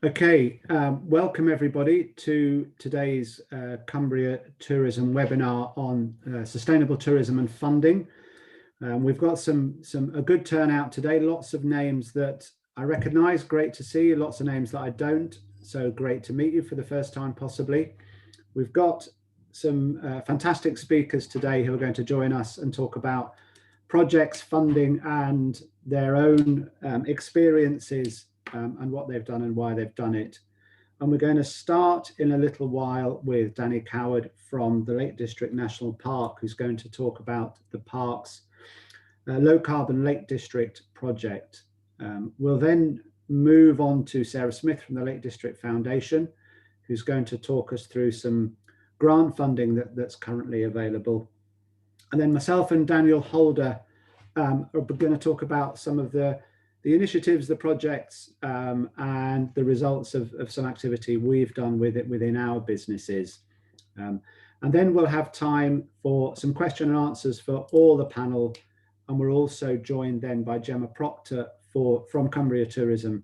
Okay, welcome everybody to today's Cumbria Tourism webinar on sustainable tourism and funding. We've got a good turnout today, lots of names that I recognise, great to see, lots of names that I don't, so great to meet you for the first time possibly. We've got some fantastic speakers today who are going to join us and talk about projects, funding and their own experiences and what they've done and why they've done it. And we're going to start in a little while with Danny Coward from the Lake District National Park, who's going to talk about the park's low carbon Lake District project. We'll then move on to Sarah Smith from the Lake District Foundation, who's going to talk us through some grant funding that's currently available. And then myself and Daniel Holder are going to talk about some of the initiatives, the projects, and the results of some activity we've done with it within our businesses. And then we'll have time for some question and answers for all the panel. And we're also joined then by Gemma Proctor from Cumbria Tourism,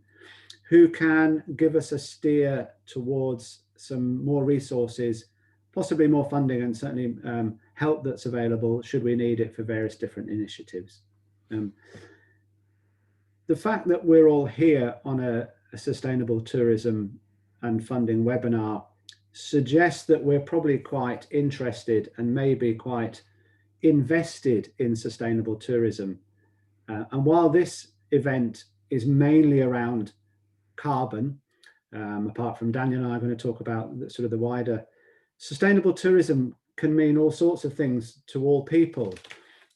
who can give us a steer towards some more resources, possibly more funding, and certainly help that's available should we need it for various different initiatives. The fact that we're all here on a sustainable tourism and funding webinar suggests that we're probably quite interested and maybe quite invested in sustainable tourism. And while this event is mainly around carbon, apart from Daniel and I are going to talk about the wider sustainable tourism can mean all sorts of things to all people.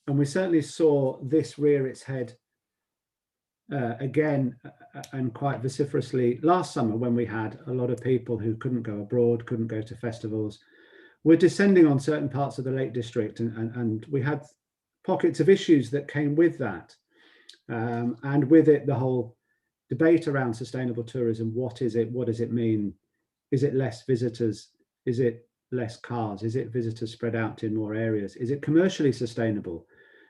And we certainly saw this rear its head again and quite vociferously last summer when we had a lot of people who couldn't go abroad, couldn't go to festivals. We're descending on certain parts of the Lake District and we had pockets of issues that came with that. And with it, the whole debate around sustainable tourism. What is it? What does it mean? Is it less visitors? Is it less cars? Is it visitors spread out in more areas? Is it commercially sustainable?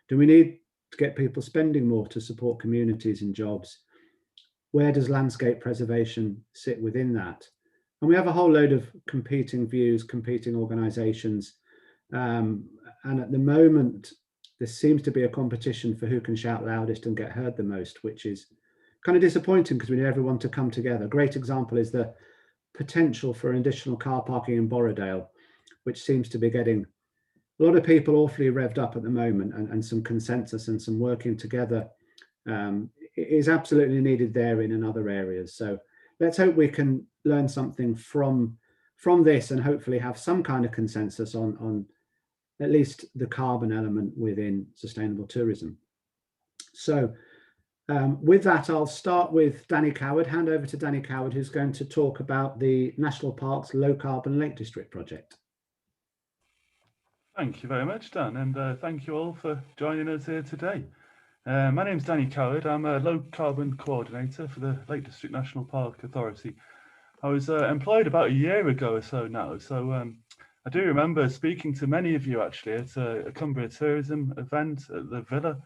Do we need to get people spending more to support communities and jobs? Where does landscape preservation sit within that? And we have a whole load of competing views, competing organisations. And at the moment, there seems to be a competition for who can shout loudest and get heard the most, which is kind of disappointing because we need everyone to come together. A great example is the potential for an additional car parking in Borrowdale, which seems to be getting a lot of people awfully revved up at the moment, and some consensus and some working together is absolutely needed there in other areas. So let's hope we can learn something from this and hopefully have some kind of consensus on at least the carbon element within sustainable tourism. So with that, I'll start with Danny Coward, hand over to Danny Coward, who's going to talk about the National Park's Low Carbon Lake District project. Thank you very much, Dan, and thank you all for joining us here today. My name's Danny Coward. I'm a low carbon coordinator for the Lake District National Park Authority. I was employed about a year ago or so now, so I do remember speaking to many of you actually at a Cumbria tourism event at the Villa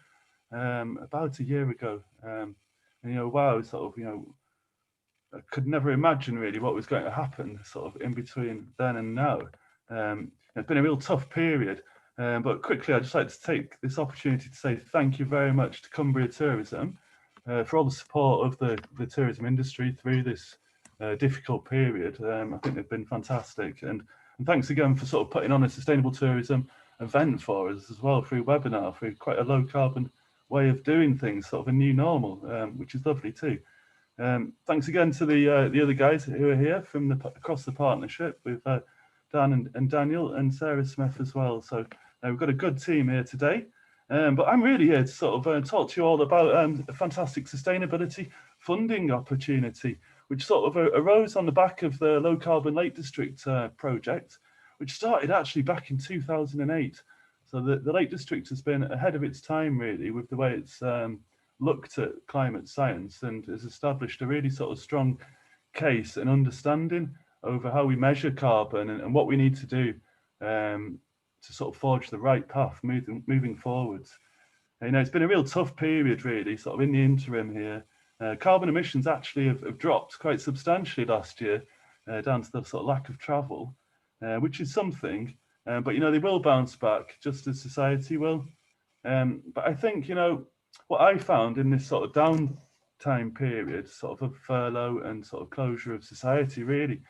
about a year ago. And wow, I could never imagine really what was going to happen sort of in between then and now. It's been a real tough period, but quickly I'd just like to take this opportunity to say thank you very much to Cumbria Tourism for all the support of the tourism industry through this difficult period. I think they've been fantastic, and thanks again for sort of putting on a sustainable tourism event for us as well through webinar, through quite a low carbon way of doing things, sort of a new normal, which is lovely too. Thanks again to the other guys who are here from across the partnership with Dan and Daniel and Sarah Smith as well. So we've got a good team here today. But I'm really here to sort of talk to you all about a fantastic sustainability funding opportunity, which sort of arose on the back of the Low Carbon Lake District project, which started actually back in 2008. So the Lake District has been ahead of its time really with the way it's looked at climate science and has established a really sort of strong case and understanding over how we measure carbon and what we need to do to sort of forge the right path moving forwards. It's been a real tough period really, sort of in the interim here. Carbon emissions actually have dropped quite substantially last year, down to the sort of lack of travel, which is something. But they will bounce back, just as society will. But I think what I found in this sort of downtime period, sort of furlough and sort of closure of society, really,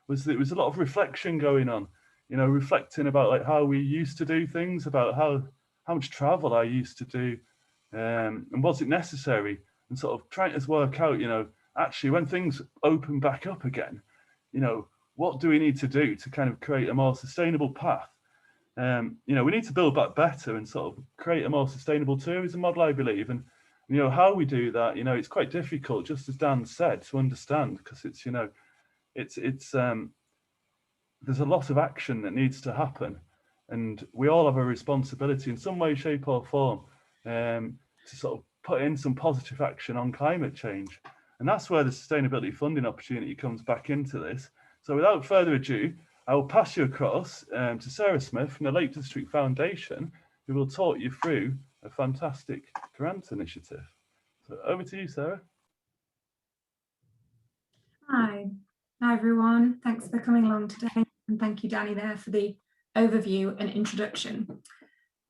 was that there was a lot of reflection going on. Reflecting about like how we used to do things, about how much travel I used to do, and was it necessary, and sort of trying to work out, actually when things open back up again, what do we need to do to kind of create a more sustainable path? We need to build back better and sort of create a more sustainable tourism model, I believe. And, how we do that, it's quite difficult, just as Dan said, to understand, because it's there's a lot of action that needs to happen. And we all have a responsibility in some way, shape or form to sort of put in some positive action on climate change. And that's where the sustainability funding opportunity comes back into this. So without further ado, I will pass you across to Sarah Smith from the Lake District Foundation, who will talk you through a fantastic grant initiative. So over to you, Sarah. Hi everyone. Thanks for coming along today, and thank you, Danny, there for the overview and introduction.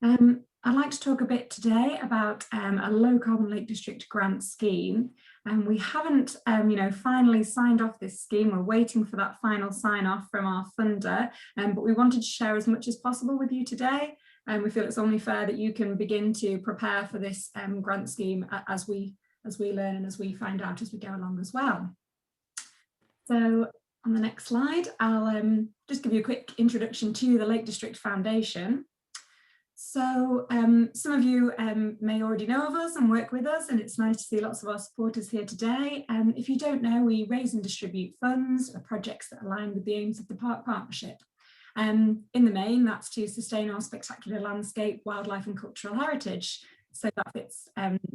I'd like to talk a bit today about a low carbon Lake District grant scheme, and we haven't finally signed off this scheme. We're waiting for that final sign off from our funder, but we wanted to share as much as possible with you today, and we feel it's only fair that you can begin to prepare for this grant scheme as we learn and as we find out as we go along as well. So on the next slide, I'll just give you a quick introduction to the Lake District Foundation. So some of you may already know of us and work with us, and it's nice to see lots of our supporters here today. If you don't know, we raise and distribute funds for projects that align with the aims of the Park Partnership. In the main, that's to sustain our spectacular landscape, wildlife and cultural heritage. So that fits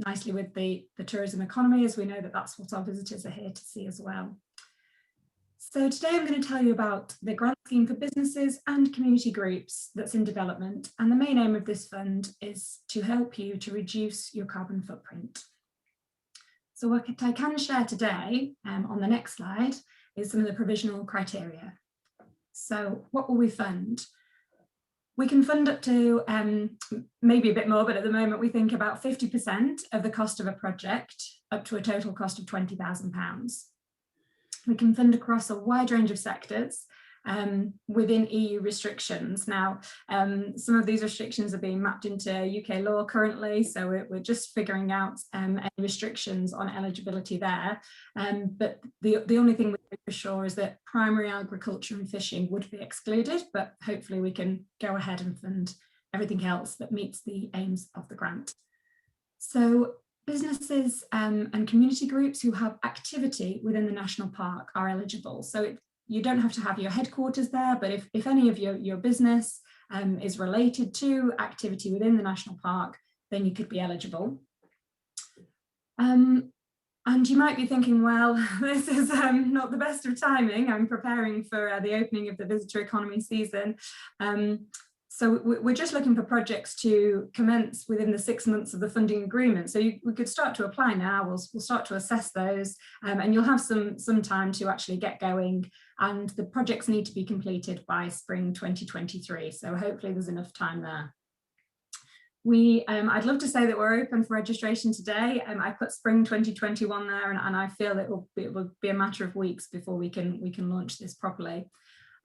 nicely with the tourism economy, as we know that that's what our visitors are here to see as well. So today I'm going to tell you about the grant scheme for businesses and community groups that's in development. And the main aim of this fund is to help you to reduce your carbon footprint. So what I can share today on the next slide is some of the provisional criteria. So what will we fund? We can fund up to maybe a bit more, but at the moment we think about 50% of the cost of a project, up to a total cost of £20,000. We can fund across a wide range of sectors within EU restrictions. Now, some of these restrictions are being mapped into UK law currently, so we're just figuring out any restrictions on eligibility there. But the only thing we know for sure is that primary agriculture and fishing would be excluded, but hopefully we can go ahead and fund everything else that meets the aims of the grant. So businesses and community groups who have activity within the national park are eligible. So you don't have to have your headquarters there, but if any of your business is related to activity within the national park, then you could be eligible. And you might be thinking, well, this is not the best of timing. I'm preparing for the opening of the visitor economy season. So we're just looking for projects to commence within the 6 months of the funding agreement. So we could start to apply now, we'll start to assess those, and you'll have some time to actually get going, and the projects need to be completed by spring 2023. So hopefully there's enough time there. I'd love to say that we're open for registration today. I put spring 2021 there, and I feel it will be a matter of weeks before we can launch this properly.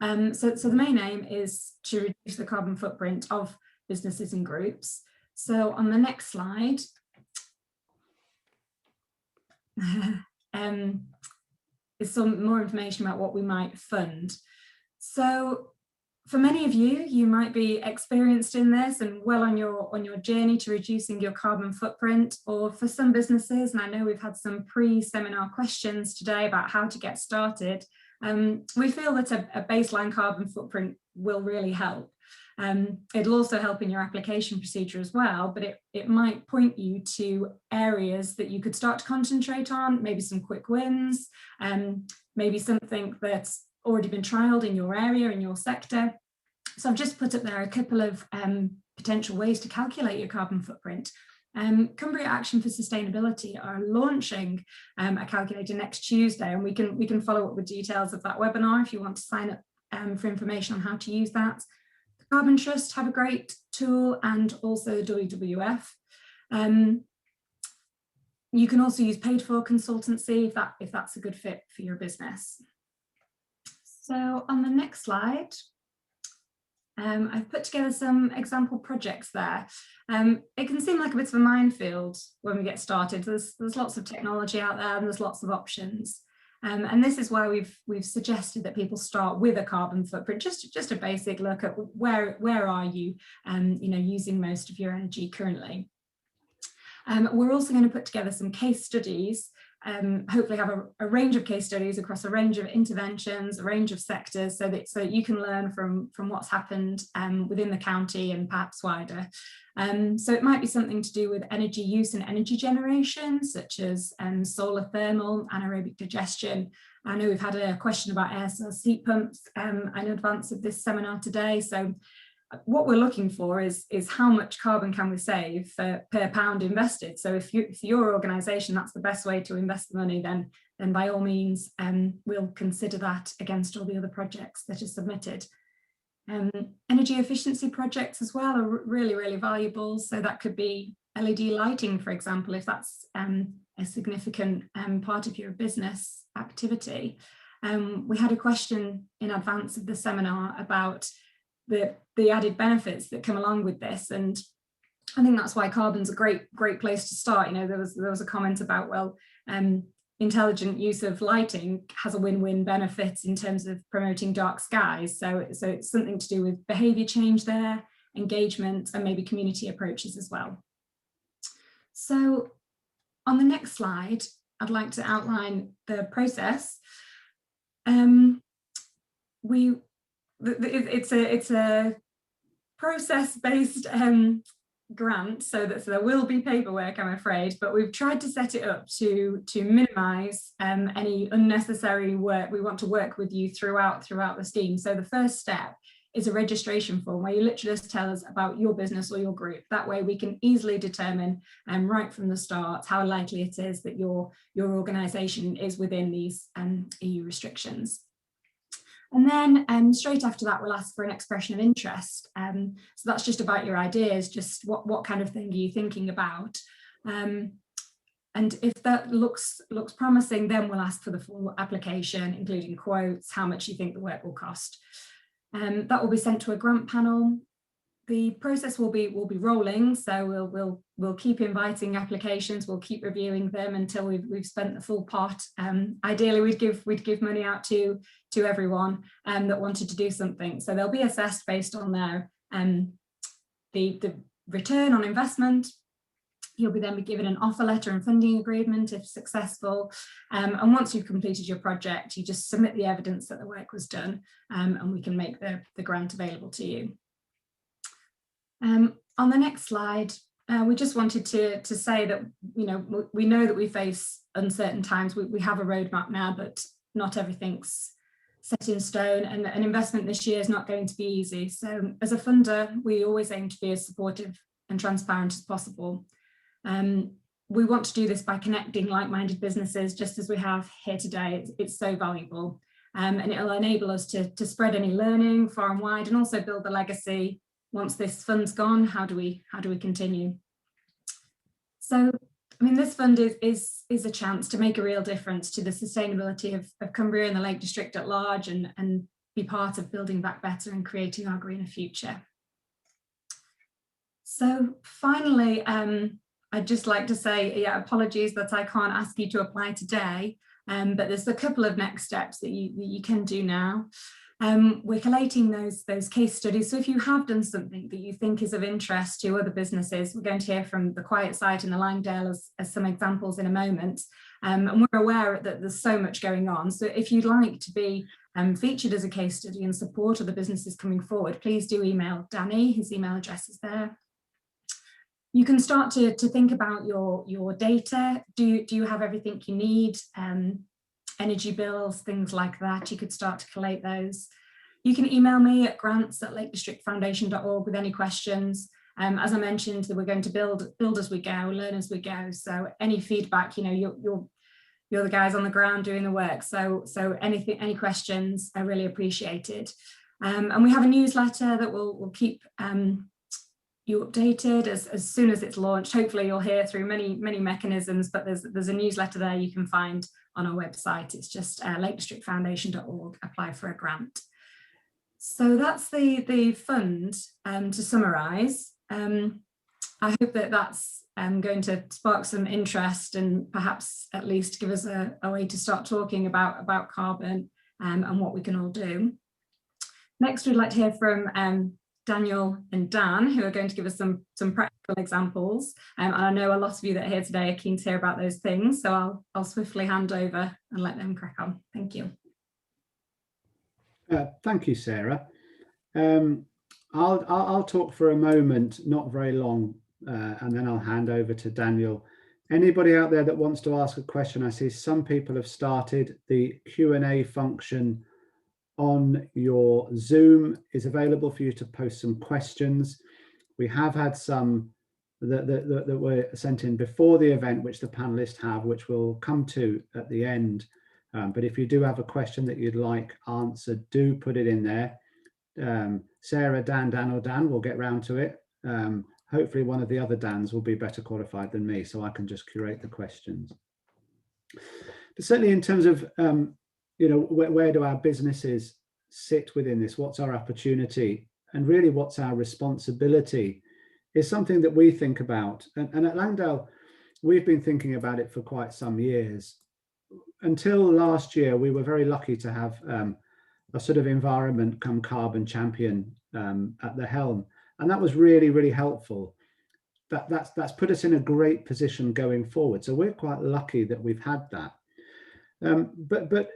So the main aim is to reduce the carbon footprint of businesses and groups. So on the next slide, is some more information about what we might fund. So for many of you, you might be experienced in this and well on your journey to reducing your carbon footprint, or for some businesses, and I know we've had some pre-seminar questions today about how to get started, we feel that a baseline carbon footprint will really help. It'll also help in your application procedure as well, but it might point you to areas that you could start to concentrate on, maybe some quick wins, maybe something that's already been trialled in your area, in your sector. So I've just put up there a couple of potential ways to calculate your carbon footprint. Cumbria Action for Sustainability are launching a calculator next Tuesday, and we can follow up with details of that webinar if you want to sign up for information on how to use that. The Carbon Trust have a great tool, and also the WWF. You can also use paid for consultancy if that's a good fit for your business. So on the next slide, I've put together some example projects there. It can seem like a bit of a minefield when we get started. There's lots of technology out there and there's lots of options. And this is why we've suggested that people start with a carbon footprint, just a basic look at where are you, using most of your energy currently. We're also going to put together some case studies, hopefully have a range of case studies across a range of interventions, a range of sectors, so that you can learn from what's happened within the county and perhaps wider. So it might be something to do with energy use and energy generation, such as solar thermal, anaerobic digestion. I know we've had a question about air source heat pumps in advance of this seminar today. So what we're looking for is how much carbon can we save per pound invested. So if your organisation, that's the best way to invest the money, then by all means we'll consider that against all the other projects that are submitted. Energy efficiency projects as well are really valuable. So that could be LED lighting, for example, if that's a significant part of your business activity. We had a question in advance of the seminar about the added benefits that come along with this, and I think that's why carbon's a great place to start. There was a comment about, well, intelligent use of lighting has a win-win benefit in terms of promoting dark skies. So it's something to do with behaviour change there, engagement, and maybe community approaches as well. So on the next slide, I'd like to outline the process. It's a process-based grant, so there will be paperwork, I'm afraid, but we've tried to set it up to minimise any unnecessary work. We want to work with you throughout the scheme. So the first step is a registration form where you literally just tell us about your business or your group. That way we can easily determine right from the start how likely it is that your organisation is within these EU restrictions. And then straight after that, we'll ask for an expression of interest. So that's just about your ideas, just what kind of thing are you thinking about? And if that looks promising, then we'll ask for the full application, including quotes, how much you think the work will cost. That will be sent to a grant panel. The process will be rolling, so we'll keep inviting applications, we'll keep reviewing them until we've spent the full pot. Ideally, we'd give money out to everyone that wanted to do something. So they'll be assessed based on their the return on investment. You'll then be given an offer letter and funding agreement if successful. And once you've completed your project, you just submit the evidence that the work was done, and we can make the grant available to you. On the next slide, we just wanted to say that, we know that we face uncertain times. We have a roadmap now, but not everything's set in stone, and an investment this year is not going to be easy. So as a funder, we always aim to be as supportive and transparent as possible. We want to do this by connecting like-minded businesses, just as we have here today. It's so valuable, and it'll enable us to spread any learning far and wide, and also build the legacy. Once this fund's gone, how do we continue? So, this fund is a chance to make a real difference to the sustainability of Cumbria and the Lake District at large, and be part of building back better and creating our greener future. So finally, I'd just like to say, apologies that I can't ask you to apply today, but there's a couple of next steps that you can do now. We're collating those case studies. So if you have done something that you think is of interest to other businesses, we're going to hear from the Quiet Site and the Langdale as some examples in a moment. And we're aware that there's so much going on. So if you'd like to be featured as a case study and support other businesses coming forward, please do email Danny. His email address is there. You can start to think about your data. Do you have everything you need? Energy bills, things like that. You could start to collate those. You can email me at grants@lakedistrictfoundation.org with any questions. As I mentioned, that we're going to build as we go, learn as we go. So any feedback, you're the guys on the ground doing the work. So any questions are really appreciated. And we have a newsletter that will keep you updated as soon as it's launched. Hopefully you'll hear through many mechanisms, but there's a newsletter there you can find on our website. It's just lakedistrictfoundation.org, apply for a grant. So that's the fund. To summarise, I hope that that's going to spark some interest and perhaps at least give us a way to start talking about carbon and what we can all do. Next, we'd like to hear from Daniel and Dan, who are going to give us some practical examples. And I know a lot of you that are here today are keen to hear about those things, so I'll swiftly hand over and let them crack on. Thank you. Thank you, Sarah. I'll talk for a moment, not very long, and then I'll hand over to Daniel. Anybody out there that wants to ask a question, I see some people have started. The Q&A function on your Zoom is available for you to post some questions. We have had some that were sent in before the event, which the panelists have, which we'll come to at the end. But if you do have a question that you'd like answered, do put it in there. Sarah, Dan or Dan will get round to it. Hopefully one of the other Dans will be better qualified than me, so I can just curate the questions. But certainly in terms of, where do our businesses sit within this? What's our opportunity? And really what's our responsibility is something that we think about. And at Langdale, we've been thinking about it for quite some years. Until last year, we were very lucky to have a sort of environment come carbon champion at the helm. And that was really, really helpful. That's put us in a great position going forward. So we're quite lucky that we've had that. But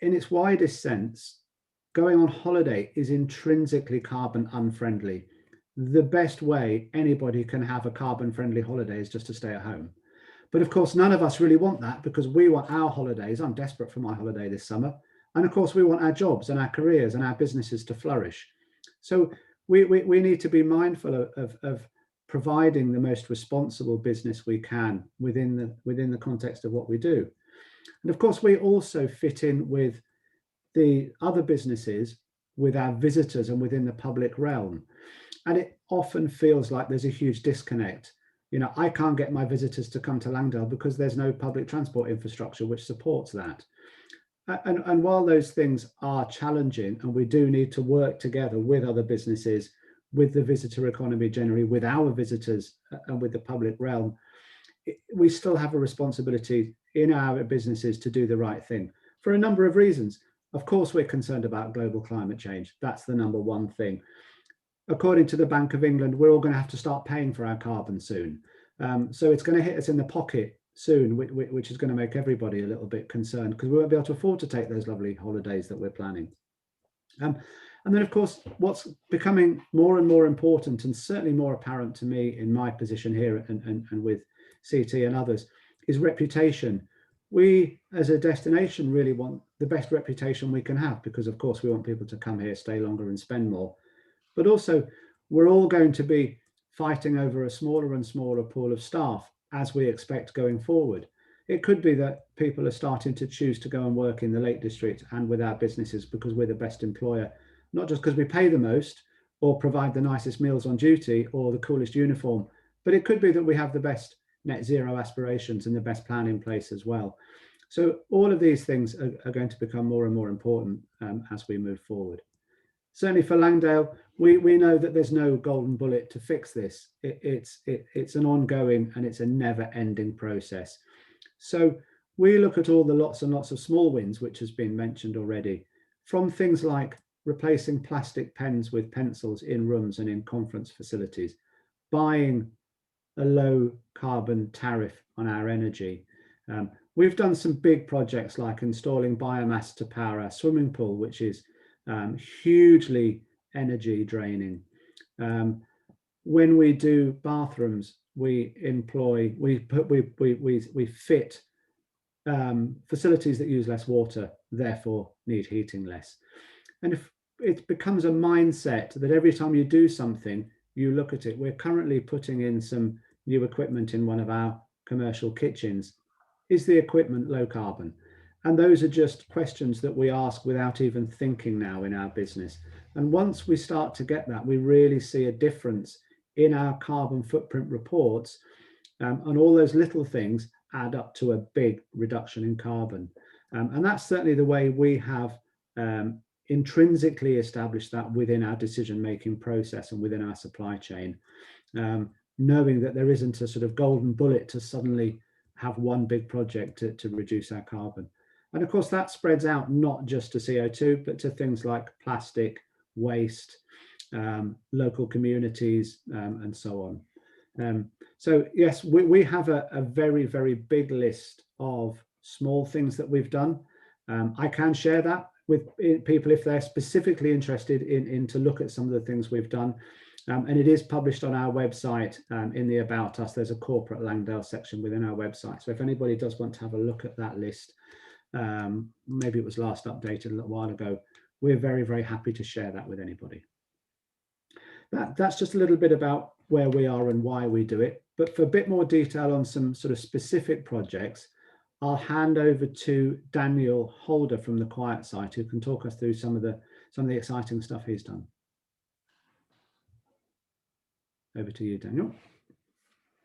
in its widest sense, going on holiday is intrinsically carbon unfriendly. The best way anybody can have a carbon friendly holiday is just to stay at home. But of course, none of us really want that, because we want our holidays. I'm desperate for my holiday this summer. And of course, we want our jobs and our careers and our businesses to flourish. So we need to be mindful of providing the most responsible business we can within the context of what we do. And of course, we also fit in with the other businesses, with our visitors and within the public realm. And it often feels like there's a huge disconnect. I can't get my visitors to come to Langdale because there's no public transport infrastructure which supports that. And while those things are challenging, and we do need to work together with other businesses, with the visitor economy generally, with our visitors and with the public realm, we still have a responsibility in our businesses to do the right thing for a number of reasons. Of course, we're concerned about global climate change. That's the number one thing. According to the Bank of England, we're all going to have to start paying for our carbon soon. So it's going to hit us in the pocket soon, which is going to make everybody a little bit concerned, because we won't be able to afford to take those lovely holidays that we're planning. And then, of course, what's becoming more and more important, and certainly more apparent to me in my position here and with CT and others, is reputation. We, as a destination, really want the best reputation we can have, because, of course, we want people to come here, stay longer and spend more. But also, we're all going to be fighting over a smaller and smaller pool of staff, as we expect going forward. It could be that people are starting to choose to go and work in the Lake District and with our businesses because we're the best employer, not just because we pay the most or provide the nicest meals on duty or the coolest uniform, but it could be that we have the best net zero aspirations and the best plan in place as well. So all of these things are going to become more and more important as we move forward. Certainly for Langdale, we know that there's no golden bullet to fix this. It's an ongoing and it's a never-ending process. So we look at all the lots and lots of small wins, which has been mentioned already, from things like replacing plastic pens with pencils in rooms and in conference facilities, buying a low carbon tariff on our energy. We've done some big projects like installing biomass to power our swimming pool, which is hugely energy draining. When we do bathrooms, we fit facilities that use less water, therefore need heating less. And if it becomes a mindset that every time you do something, you look at it. We're currently putting in some new equipment in one of our commercial kitchens. Is the equipment low carbon? And those are just questions that we ask without even thinking now in our business. And once we start to get that, we really see a difference in our carbon footprint reports. And all those little things add up to a big reduction in carbon. And that's certainly the way we have intrinsically established that within our decision-making process and within our supply chain, knowing that there isn't a sort of golden bullet to suddenly have one big project to reduce our carbon. And of course, that spreads out not just to CO2, but to things like plastic, waste, local communities, and so on. So yes, we have a very, very big list of small things that we've done. I can share that with people if they're specifically interested in to look at some of the things we've done. And it is published on our website in the About Us. There's a corporate Langdale section within our website. So if anybody does want to have a look at that list, maybe it was last updated a little while ago, we're very, very happy to share that with anybody. That's just a little bit about where we are and why we do it. But for a bit more detail on some sort of specific projects, I'll hand over to Daniel Holder from the Quiet Site, who can talk us through some of the exciting stuff he's done. Over to you, Daniel.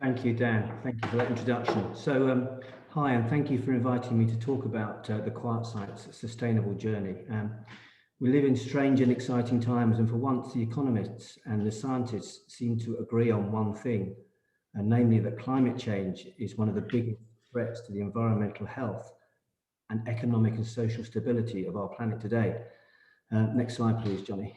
Thank you, Dan. Thank you for that introduction. So, hi, and thank you for inviting me to talk about the Quiet Site's sustainable journey. We live in strange and exciting times, and for once, the economists and the scientists seem to agree on one thing, and namely that climate change is one of the biggest threats to the environmental health and economic and social stability of our planet today. Next slide, please, Johnny.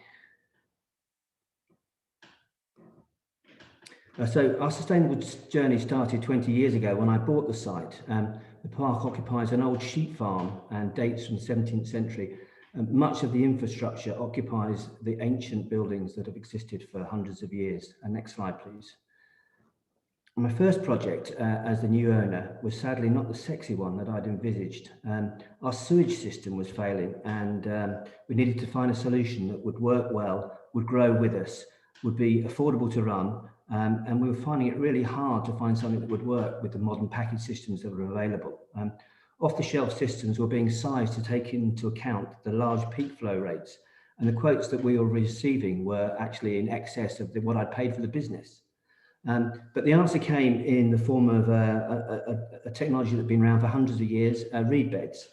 So our sustainable journey started 20 years ago when I bought the site. The park occupies an old sheep farm and dates from the 17th century. Much of the infrastructure occupies the ancient buildings that have existed for hundreds of years. Next slide, please. My first project as the new owner was sadly not the sexy one that I'd envisaged. Our sewage system was failing, and we needed to find a solution that would work well, would grow with us, would be affordable to run, and we were finding it really hard to find something that would work with the modern package systems that were available. Off-the-shelf systems were being sized to take into account the large peak flow rates, and the quotes that we were receiving were actually in excess of what I'd paid for the business. But the answer came in the form of a technology that had been around for hundreds of years, reed beds.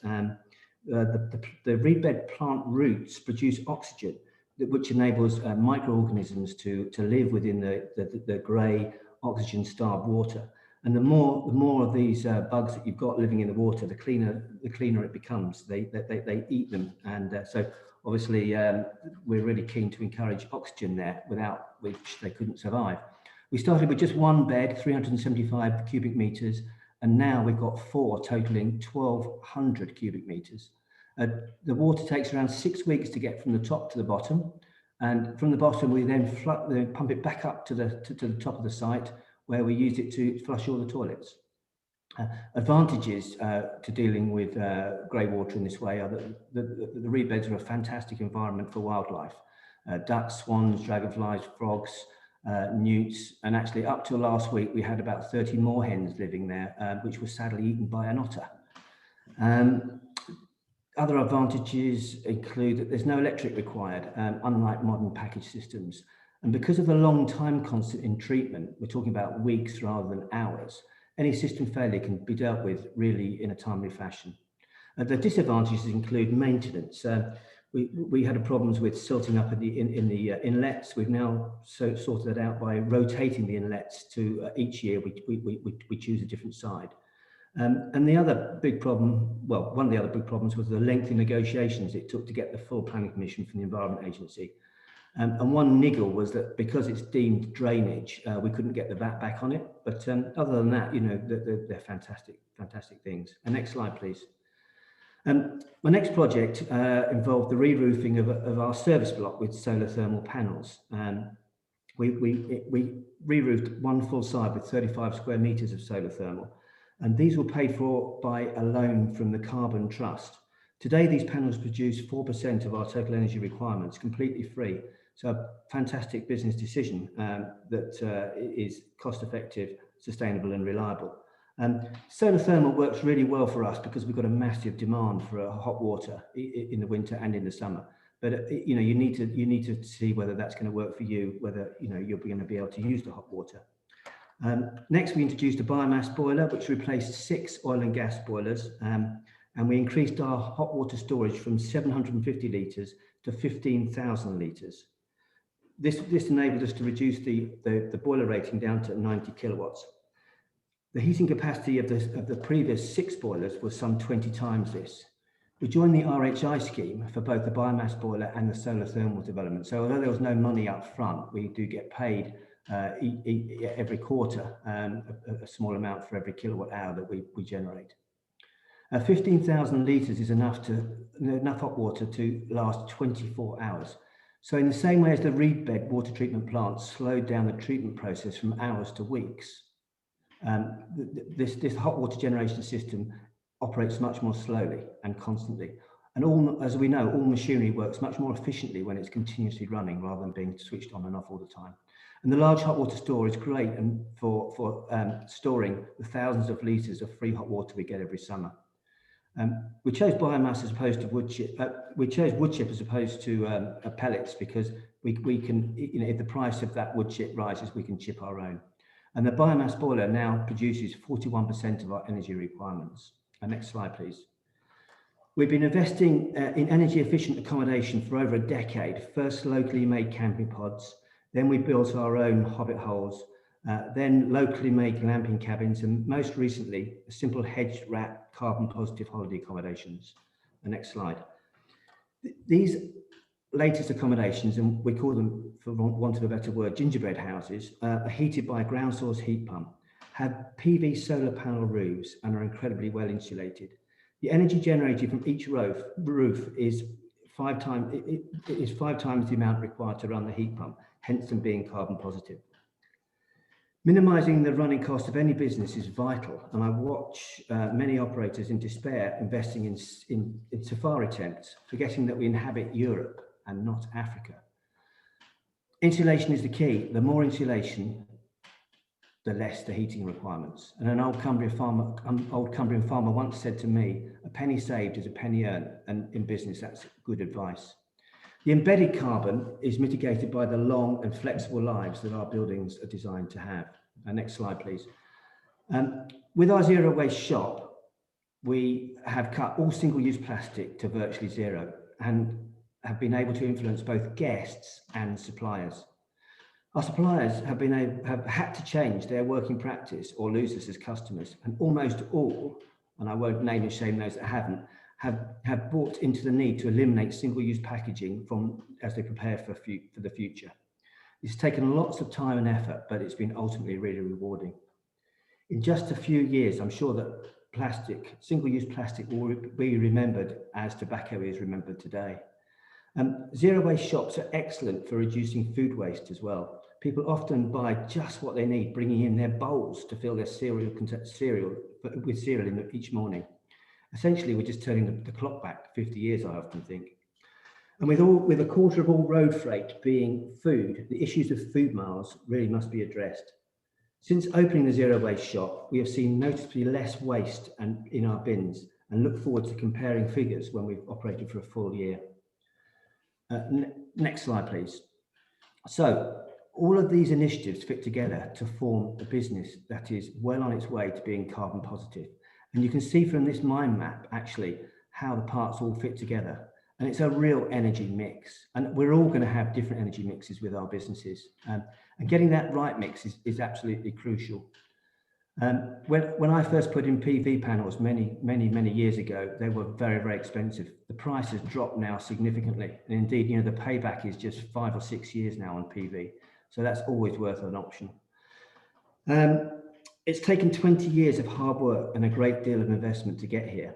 The reed bed plant roots produce oxygen, which enables microorganisms to live within the grey oxygen-starved water. And the more of these bugs that you've got living in the water, the cleaner it becomes. They eat them, and so obviously we're really keen to encourage oxygen there, without which they couldn't survive. We started with just one bed, 375 cubic meters, and now we've got 4 totaling 1,200 cubic meters. The water takes around 6 weeks to get from the top to the bottom, and from the bottom we then pump it back up to the top of the site, where we use it to flush all the toilets. Advantages to dealing with grey water in this way are that the reed beds are a fantastic environment for wildlife. Ducks, swans, dragonflies, frogs, newts, and actually up till last week we had about 30 moorhens living there, which was sadly eaten by an otter. Other advantages include that there's no electric required, unlike modern package systems. And because of the long time constant in treatment, we're talking about weeks rather than hours, any system failure can be dealt with really in a timely fashion. The disadvantages include maintenance. We had problems with silting up in the inlets. We've now sorted that out by rotating the inlets to each year we choose a different side. And the other big problem, well, one of the other big problems was the lengthy negotiations it took to get the full planning permission from the Environment Agency. And one niggle was that because it's deemed drainage, we couldn't get the VAT back on it. But other than that, you know, they're fantastic things. And next slide, please. My next project involved the re-roofing of our service block with solar thermal panels. We re-roofed one full side with 35 square meters of solar thermal, and these were paid for by a loan from the Carbon Trust. Today, these panels produce 4% of our total energy requirements completely free, So a fantastic business decision that is cost effective, sustainable and reliable. Solar thermal works really well for us because we've got a massive demand for hot water in the winter and in the summer. But you need to see whether that's going to work for you, whether you're going to be able to use the hot water. Next, we introduced a biomass boiler, which replaced 6 oil and gas boilers, and we increased our hot water storage from 750 litres to 15,000 litres. This enabled us to reduce the boiler rating down to 90 kilowatts. The heating capacity of the previous 6 boilers was some 20 times this. We joined the RHI scheme for both the biomass boiler and the solar thermal development. So although there was no money up front, we do get paid every quarter a small amount for every kilowatt hour that we generate. 15,000 litres is enough hot water to last 24 hours. So in the same way as the reed bed water treatment plant slowed down the treatment process from hours to weeks, this hot water generation system operates much more slowly and constantly. And as we know, all machinery works much more efficiently when it's continuously running rather than being switched on and off all the time. And the large hot water store is great for storing the thousands of litres of free hot water we get every summer. We chose biomass as opposed to wood chip. We chose wood chip as opposed to pellets because we can, if the price of that wood chip rises, we can chip our own. And the biomass boiler now produces 41% of our energy requirements. Next slide, please. We've been investing in energy efficient accommodation for over a decade. First locally made camping pods, then we built our own hobbit holes, then locally made glamping cabins, and most recently, simple hedge wrap carbon positive holiday accommodations. The next slide. These latest accommodations, and we call them, for want of a better word, gingerbread houses, are heated by a ground source heat pump, have PV solar panel roofs, and are incredibly well insulated. The energy generated from each roof is 5 times the amount required to run the heat pump, hence them being carbon positive. Minimizing the running cost of any business is vital, and I watch many operators in despair investing in safari tents, forgetting that we inhabit Europe and not Africa. Insulation is the key. The more insulation, the less the heating requirements. And an old Cumbrian farmer once said to me, "A penny saved is a penny earned," and in business, that's good advice. The embedded carbon is mitigated by the long and flexible lives that our buildings are designed to have. Next slide, please. With our zero waste shop, we have cut all single-use plastic to virtually zero and have been able to influence both guests and suppliers. Our suppliers have had to change their working practice or lose us as customers, and almost all, and I won't name and shame those that haven't, have bought into the need to eliminate single-use packaging as they prepare for the future. It's taken lots of time and effort, but it's been ultimately really rewarding. In just a few years, I'm sure that single-use plastic will be remembered as tobacco is remembered today. Zero waste shops are excellent for reducing food waste as well. People often buy just what they need, bringing in their bowls to fill their cereal with cereal each morning. Essentially, we're just turning the clock back 50 years, I often think. And with a quarter of all road freight being food, the issues of food miles really must be addressed. Since opening the zero waste shop, we have seen noticeably less waste in our bins and look forward to comparing figures when we've operated for a full year. Next slide, please. So all of these initiatives fit together to form a business that is well on its way to being carbon positive. And you can see from this mind map, actually, how the parts all fit together. And it's a real energy mix. And we're all going to have different energy mixes with our businesses. And getting that right mix is absolutely crucial. When I first put in PV panels many years ago, they were very, very expensive. The price has dropped now significantly. And indeed, the payback is just 5 or 6 years now on PV. So that's always worth an option. It's taken 20 years of hard work and a great deal of investment to get here.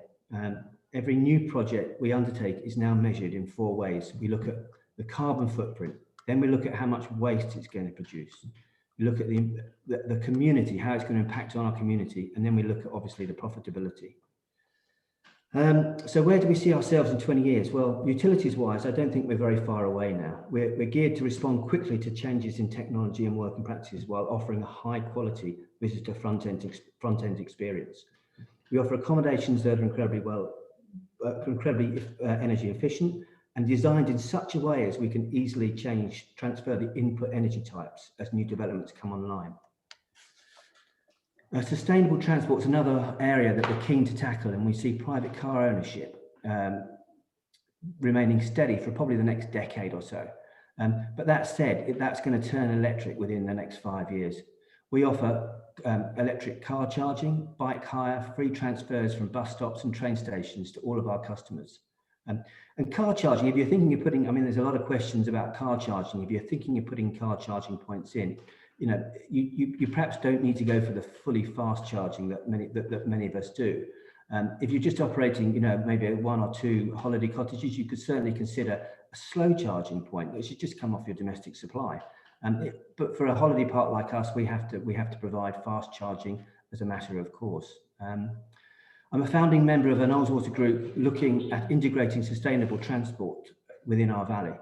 Every new project we undertake is now measured in 4 ways. We look at the carbon footprint, then we look at how much waste it's going to produce. We look at the community, how it's going to impact on our community, and then we look at, obviously, the profitability. So where do we see ourselves in 20 years? Well, utilities-wise, I don't think we're very far away now. We're geared to respond quickly to changes in technology and working practices while offering a high-quality visitor front-end experience. We offer accommodations that are incredibly energy efficient and designed in such a way as we can easily transfer the input energy types as new developments come online. Sustainable transport is another area that we're keen to tackle, and we see private car ownership remaining steady for probably the next decade or so. But that said, that's going to turn electric within the next 5 years. We offer electric car charging, bike hire, free transfers from bus stops and train stations to all of our customers. And car charging, if you're thinking of putting, I mean, there's a lot of questions about car charging. If you're thinking of putting car charging points in, you know, you perhaps don't need to go for the fully fast charging that many of us do. If you're just operating, you know, maybe 1 or 2 holiday cottages, you could certainly consider a slow charging point that should just come off your domestic supply. But for a holiday park like us, we have to provide fast charging as a matter of course. I'm a founding member of an Ullswater group looking at integrating sustainable transport within our valley.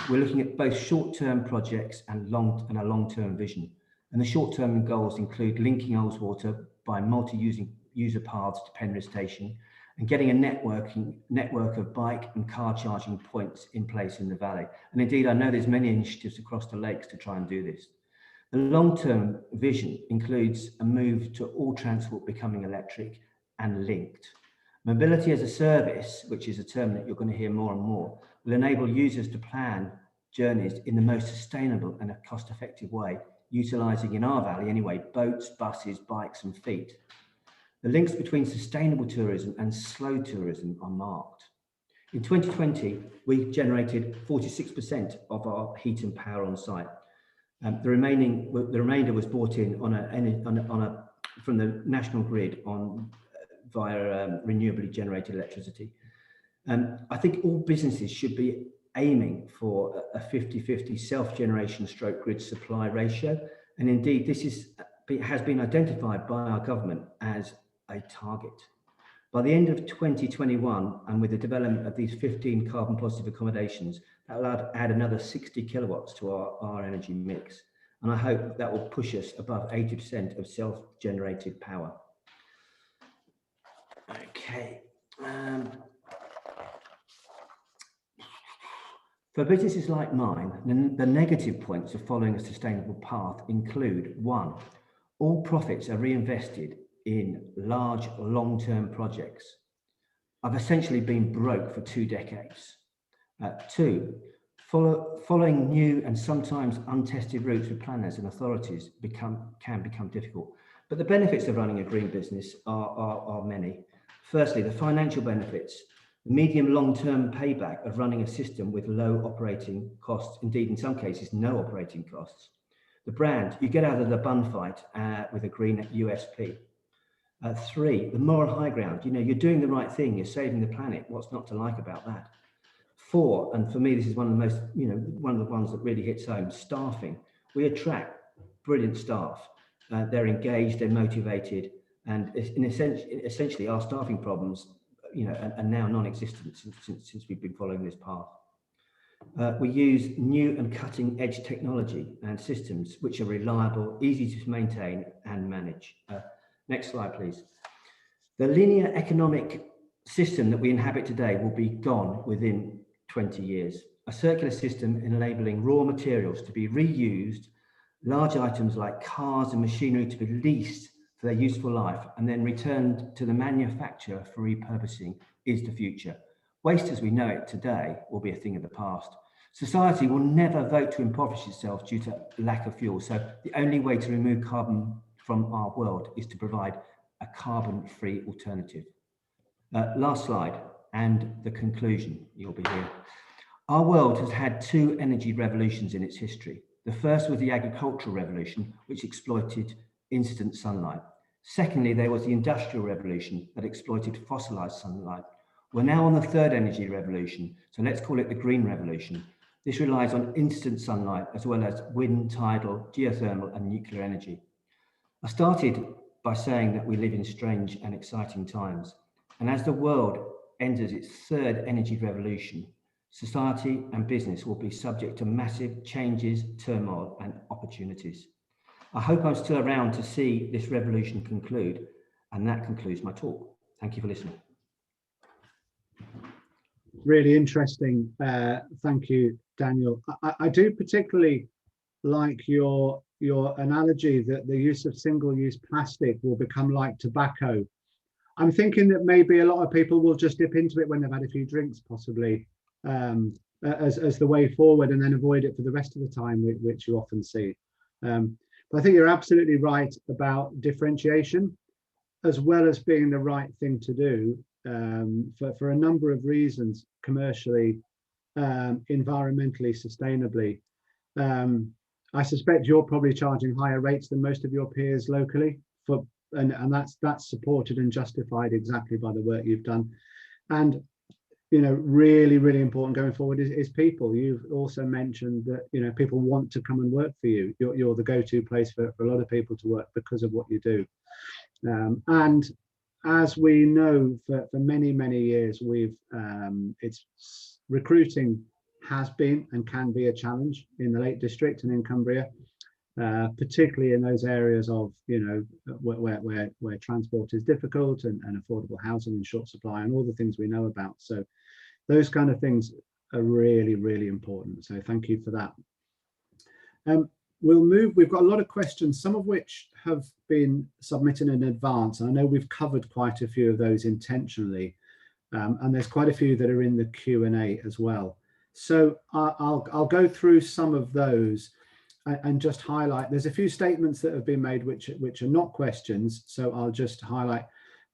We're looking at both short-term projects and a long-term vision. And the short-term goals include linking Ullswater by multi-user paths to Penrith Station and getting a network of bike and car charging points in place in the valley. And indeed, I know there's many initiatives across the lakes to try and do this. The long-term vision includes a move to all transport becoming electric and linked. Mobility as a service, which is a term that you're going to hear more and more, will enable users to plan journeys in the most sustainable and a cost-effective way, utilising in our valley anyway, boats, buses, bikes and feet. The links between sustainable tourism and slow tourism are marked. In 2020, we generated 46% of our heat and power on site. The remainder was brought in from the national grid via renewably generated electricity. I think all businesses should be aiming for a 50-50 self-generation stroke grid supply ratio. And indeed, this has been identified by our government as a target. By the end of 2021, and with the development of these 15 carbon positive accommodations, that allowed to add another 60 kilowatts to our energy mix. And I hope that will push us above 80% of self-generated power. Okay. For businesses like mine, the negative points of following a sustainable path include: 1, all profits are reinvested in large long-term projects. I've essentially been broke for 2 decades. 2, following new and sometimes untested routes with planners and authorities can become difficult. But the benefits of running a green business are many. Firstly, the financial benefits, the medium long-term payback of running a system with low operating costs, indeed in some cases no operating costs. The brand, you get out of the bun fight with a green USP. 3, the moral high ground, you know, you're doing the right thing, you're saving the planet, what's not to like about that? 4, and for me this is one of the most, you know, one of the ones that really hits home, staffing. We attract brilliant staff, they're engaged, they're motivated, and essentially our staffing problems, you know, are now non-existent since we've been following this path. We use new and cutting edge technology and systems which are reliable, easy to maintain and manage. Next slide, please. The linear economic system that we inhabit today will be gone within 20 years. A circular system enabling raw materials to be reused, large items like cars and machinery to be leased for their useful life and then returned to the manufacturer for repurposing is the future. Waste as we know it today will be a thing of the past. Society will never vote to impoverish itself due to lack of fuel. So the only way to remove carbon from our world is to provide a carbon-free alternative. Last slide, and the conclusion, you'll be here. Our world has had 2 energy revolutions in its history. The first was the agricultural revolution, which exploited instant sunlight. Secondly, there was the industrial revolution that exploited fossilized sunlight. We're now on the 3rd energy revolution, so let's call it the green revolution. This relies on instant sunlight as well as wind, tidal, geothermal and nuclear energy. I started by saying that we live in strange and exciting times. And as the world enters its third energy revolution, society and business will be subject to massive changes, turmoil, and opportunities. I hope I'm still around to see this revolution conclude, and that concludes my talk. Thank you for listening. Really interesting. Thank you, Daniel. I do particularly like your analogy that the use of single-use plastic will become like tobacco. I'm thinking that maybe a lot of people will just dip into it when they've had a few drinks, possibly, as the way forward, and then avoid it for the rest of the time, which you often see. But I think you're absolutely right about differentiation, as well as being the right thing to do for a number of reasons, commercially, environmentally, sustainably. I suspect you're probably charging higher rates than most of your peers locally, and that's supported and justified exactly by the work you've done. And really, really important going forward is people. You've also mentioned that people want to come and work for you. You're the go-to place for a lot of people to work because of what you do. And as we know, for many, many years, recruiting has been and can be a challenge in the Lake District and in Cumbria, particularly in those areas of where transport is difficult and affordable housing in short supply and all the things we know about. So those kind of things are really, really important. So thank you for that. We'll move. We've got a lot of questions, some of which have been submitted in advance. And I know we've covered quite a few of those intentionally, and there's quite a few that are in the Q&A as well. So I'll go through some of those and just highlight. There's a few statements that have been made which are not questions, so I'll just highlight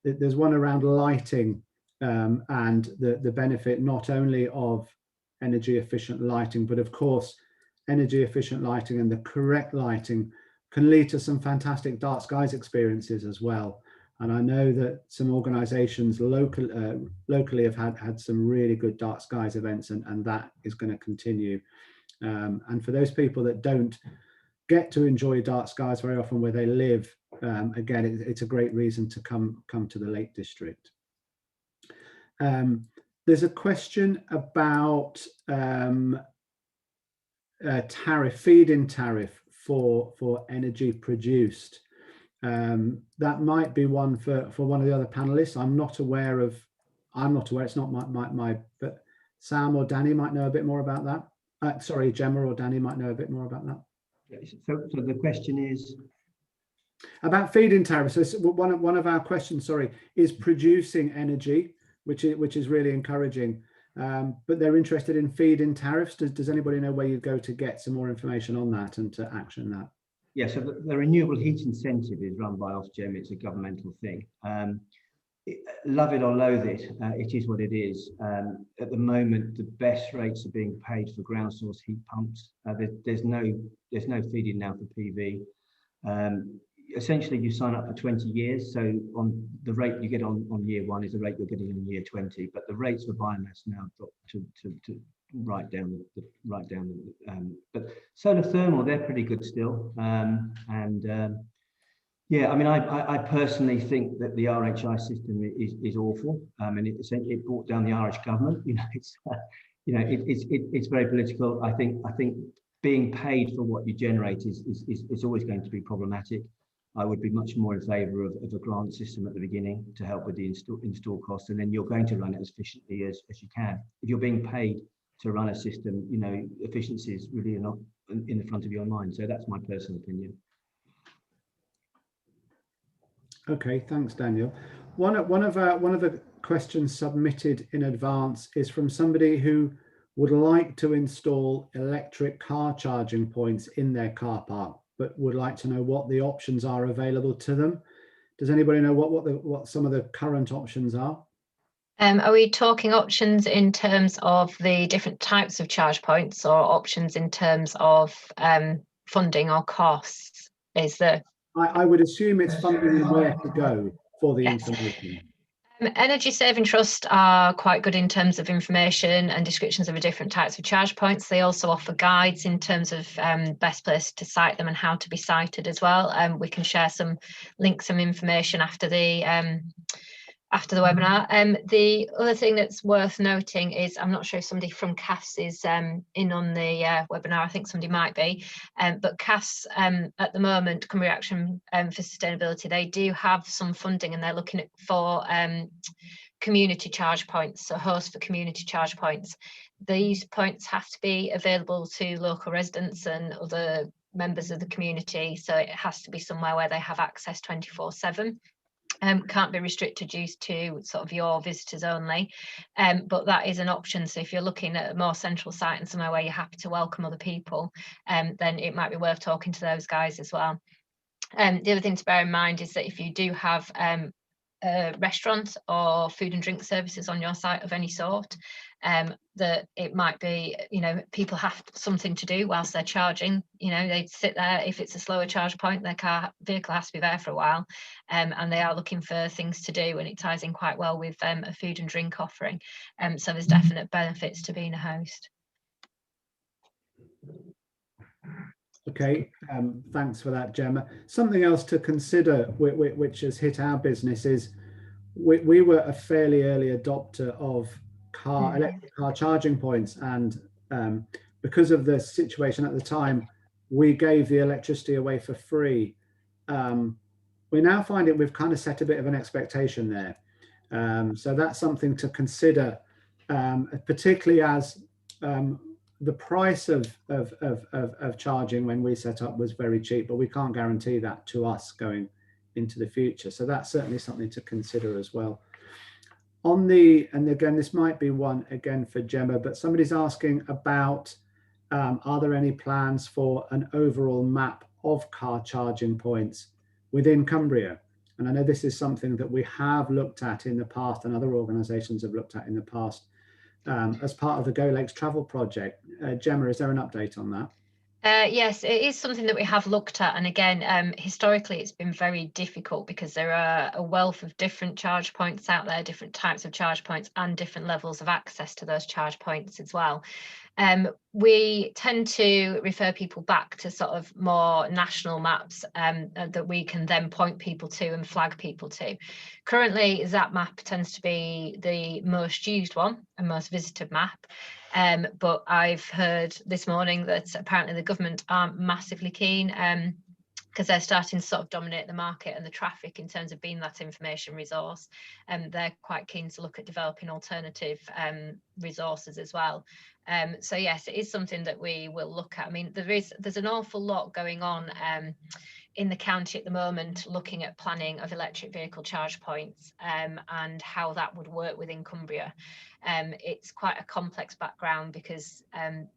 that there's one around lighting and the benefit not only of energy efficient lighting, but of course energy efficient lighting and the correct lighting can lead to some fantastic dark skies experiences as well. And I know that some organizations locally have had some really good dark skies events, and that is going to continue. And for those people that don't get to enjoy dark skies very often where they live, again, it's a great reason to come to the Lake District. There's a question about feed-in tariff for energy produced. That might be one for one of the other panelists. I'm not aware. It's not my but Sam or Danny might know a bit more about that. Sorry, Gemma or Danny might know a bit more about that. So the question is about feed-in tariffs. So one of our questions, sorry, is producing energy, which is really encouraging. But they're interested in feed-in tariffs. Does anybody know where you go to get some more information on that and to action that? Yeah, so the renewable heat incentive is run by Ofgem. It's a governmental thing. Love it or loathe it, it is what it is. At the moment, the best rates are being paid for ground source heat pumps. There's no feed-in now for PV. Essentially, you sign up for 20 years. So on the rate you get on year one is the rate you're getting in year 20. But the rates for biomass now got to right down. But solar thermal, they're pretty good still. Yeah, I mean, I personally think that the RHI system is awful. And it brought down the Irish government. It's very political. I think being paid for what you generate is always going to be problematic. I would be much more in favour of a grant system at the beginning to help with the install costs, and then you're going to run it as efficiently as you can. If you're being paid to run a system, efficiency is really not in the front of your mind. So that's my personal opinion. Okay, thanks, Daniel. One of the questions submitted in advance is from somebody who would like to install electric car charging points in their car park, but would like to know what the options are available to them. Does anybody know what some of the current options are? Are we talking options in terms of the different types of charge points, or options in terms of funding or costs? I would assume it's funding and where to go for the information. Energy Saving Trust are quite good in terms of information and descriptions of the different types of charge points. They also offer guides in terms of best place to site them and how to be sited as well. We can share some links and information after the after the webinar. The other thing that's worth noting is, I'm not sure if somebody from CAS is in on the webinar. I think somebody might be, but CAS at the moment, Cumbria Action for Sustainability, they do have some funding, and they're looking at for community charge points, so hosts for community charge points. These points have to be available to local residents and other members of the community, so it has to be somewhere where they have access 24/7. Can't be restricted use to sort of your visitors only, but that is an option. So if you're looking at a more central site and somewhere where you're happy to welcome other people, then it might be worth talking to those guys as well. The other thing to bear in mind is that if you do have a restaurant or food and drink services on your site of any sort, that it might be, you know, people have something to do whilst they're charging. You know, they sit there. If it's a slower charge point, their vehicle has to be there for a while, and they are looking for things to do, and it ties in quite well with a food and drink offering. So there's definite benefits to being a host. Okay, thanks for that, Gemma. Something else to consider, which has hit our business, is we were a fairly early adopter of electric car charging points, and because of the situation at the time, we gave the electricity away for free. We now find it, we've kind of set a bit of an expectation there. So that's something to consider, particularly as the price of charging when we set up was very cheap, but we can't guarantee that to us going into the future. So that's certainly something to consider as well. And again, this might be one again for Gemma, but somebody's asking about, are there any plans for an overall map of car charging points within Cumbria? And I know this is something that we have looked at in the past, and other organisations have looked at in the past, as part of the Go Lakes travel project. Gemma, is there an update on that? Yes, it is something that we have looked at, and again, historically it's been very difficult because there are a wealth of different charge points out there, different types of charge points and different levels of access to those charge points as well. We tend to refer people back to sort of more national maps that we can then point people to and flag people to. Currently, that map tends to be the most used one and most visited map. But I've heard this morning that apparently the government aren't massively keen, because they're starting to sort of dominate the market and the traffic in terms of being that information resource. And they're quite keen to look at developing alternative resources as well. So yes, it is something that we will look at. I mean, there's an awful lot going on in the county at the moment, looking at planning of electric vehicle charge points and how that would work within Cumbria. It's quite a complex background because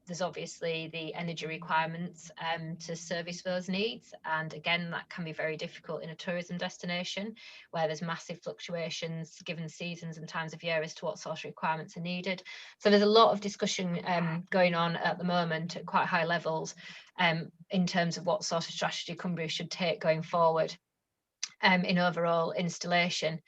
there's obviously the energy requirements to service those needs. And again, that can be very difficult in a tourism destination where there's massive fluctuations given seasons and times of year as to what sort of requirements are needed. So there's a lot of discussion going on at the moment at quite high levels in terms of what sort of strategy Cumbria should take going forward. In overall installation,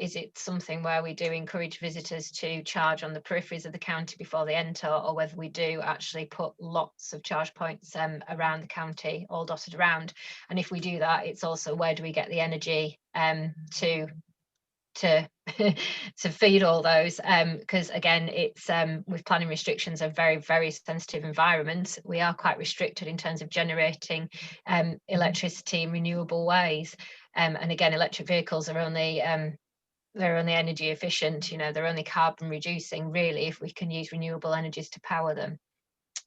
is it something where we do encourage visitors to charge on the peripheries of the county before they enter, or whether we do actually put lots of charge points around the county, all dotted around? And if we do that, it's also where do we get the energy to feed all those, because again, it's with planning restrictions, a very, very sensitive environment. We are quite restricted in terms of generating electricity in renewable ways, and again, electric vehicles are only they're only energy efficient, you know, they're only carbon reducing really if we can use renewable energies to power them.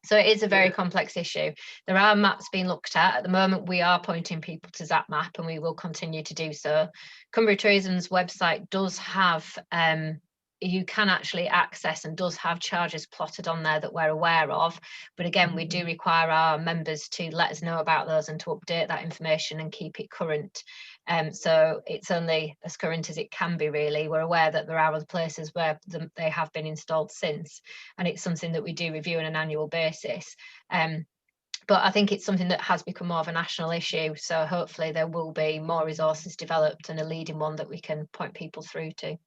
So it is a very complex issue. There are maps being looked at the moment. We are pointing people to that map, and we will continue to do so. Cumbria Tourism's website does have, you can actually access and does have charges plotted on there that we're aware of. But again, we do require our members to let us know about those and to update that information and keep it current. So it's only as current as it can be, really. We're aware that there are other places where they have been installed since, and it's something that we do review on an annual basis. But I think it's something that has become more of a national issue. So hopefully there will be more resources developed and a leading one that we can point people through to.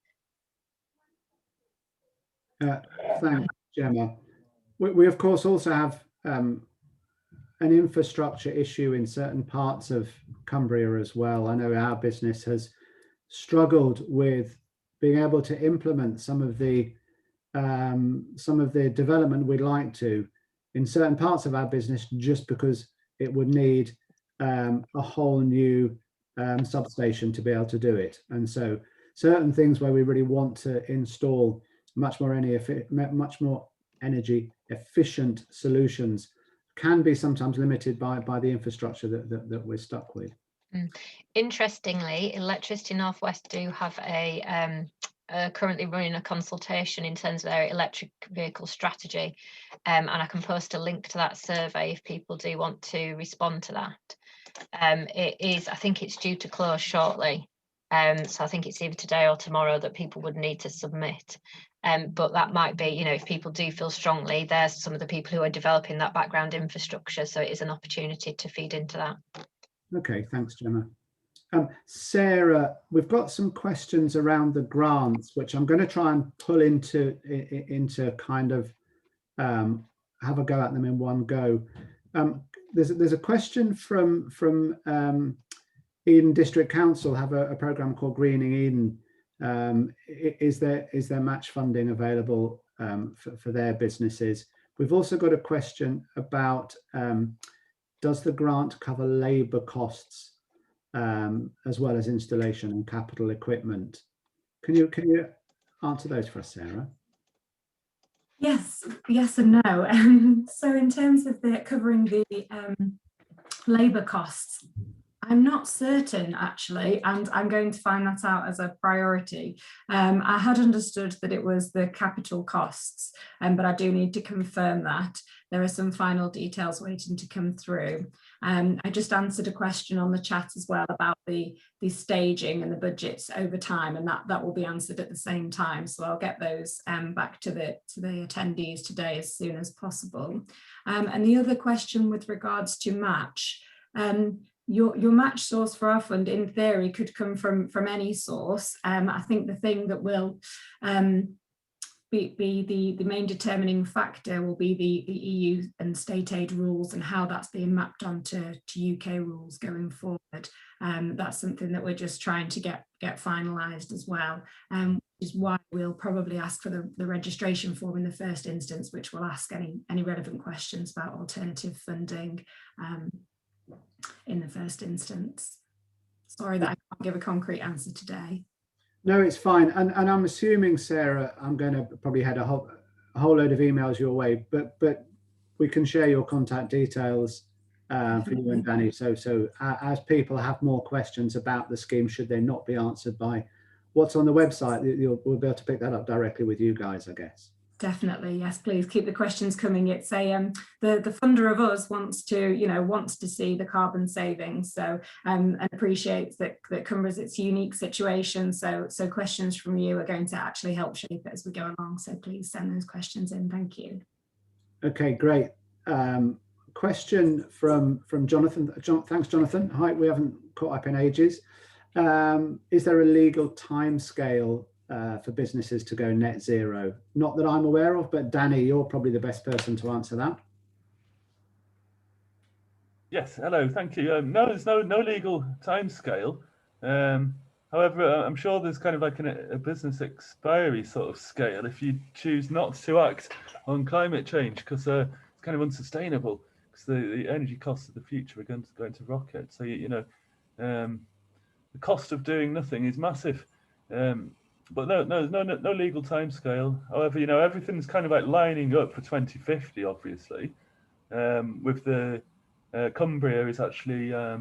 Thanks, Gemma. We of course also have an infrastructure issue in certain parts of Cumbria as well. I know our business has struggled with being able to implement some of the development we'd like to in certain parts of our business, just because it would need a whole new substation to be able to do it. And so certain things where we really want to install much more energy efficient solutions can be sometimes limited by the infrastructure that we're stuck with. Interestingly, Electricity Northwest do have currently running a consultation in terms of their electric vehicle strategy, and I can post a link to that survey if people do want to respond to that. I think it's due to close shortly, so I think it's either today or tomorrow that people would need to submit. But that might be, if people do feel strongly, there's some of the people who are developing that background infrastructure, so it is an opportunity to feed into that. Okay, thanks, Gemma. Sarah, we've got some questions around the grants, which I'm going to try and pull into kind of have a go at them in one go. There's a question from Eden District Council, have a program called Greening Eden. Is there match funding available for their businesses? We've also got a question about does the grant cover labour costs as well as installation and capital equipment? Can you answer those for us, Sarah? Yes and no. So in terms of covering the labour costs, I'm not certain actually, and I'm going to find that out as a priority. I had understood that it was the capital costs, but I do need to confirm that. There are some final details waiting to come through. I just answered a question on the chat as well about the staging and the budgets over time, and that will be answered at the same time. So I'll get those back to the attendees today as soon as possible. And the other question with regards to match, your match source for our fund in theory could come from any source. I think the thing that will be the main determining factor will be the EU and state aid rules and how that's being mapped onto UK rules going forward. That's something that we're just trying to get finalised as well, which is why we'll probably ask for the registration form in the first instance, which will ask any relevant questions about alternative funding in the first instance. Sorry that I can't give a concrete answer today. No, it's fine. And I'm assuming, Sarah, I'm going to probably head a whole load of emails your way, but we can share your contact details for you and Danny. So as people have more questions about the scheme, should they not be answered by what's on the website, we'll be able to pick that up directly with you guys, I guess. Definitely, yes. Please keep the questions coming. It's the funder of us wants to see the carbon savings, so and appreciates that Cumbria's its unique situation. So questions from you are going to actually help shape it as we go along. So please send those questions in. Thank you. Okay, great. Question from Jonathan. Thanks, Jonathan. Hi, we haven't caught up in ages. Is there a legal timescale for businesses to go net zero? Not that I'm aware of, but Danny, you're probably the best person to answer that. Yes, hello, thank you. No, there's no legal timescale. However, I'm sure there's kind of like a business expiry sort of scale if you choose not to act on climate change, because it's kind of unsustainable, because the energy costs of the future are going to rocket. So the cost of doing nothing is massive. But no legal timescale. However, everything's kind of like lining up for 2050, obviously. With the Cumbria is actually a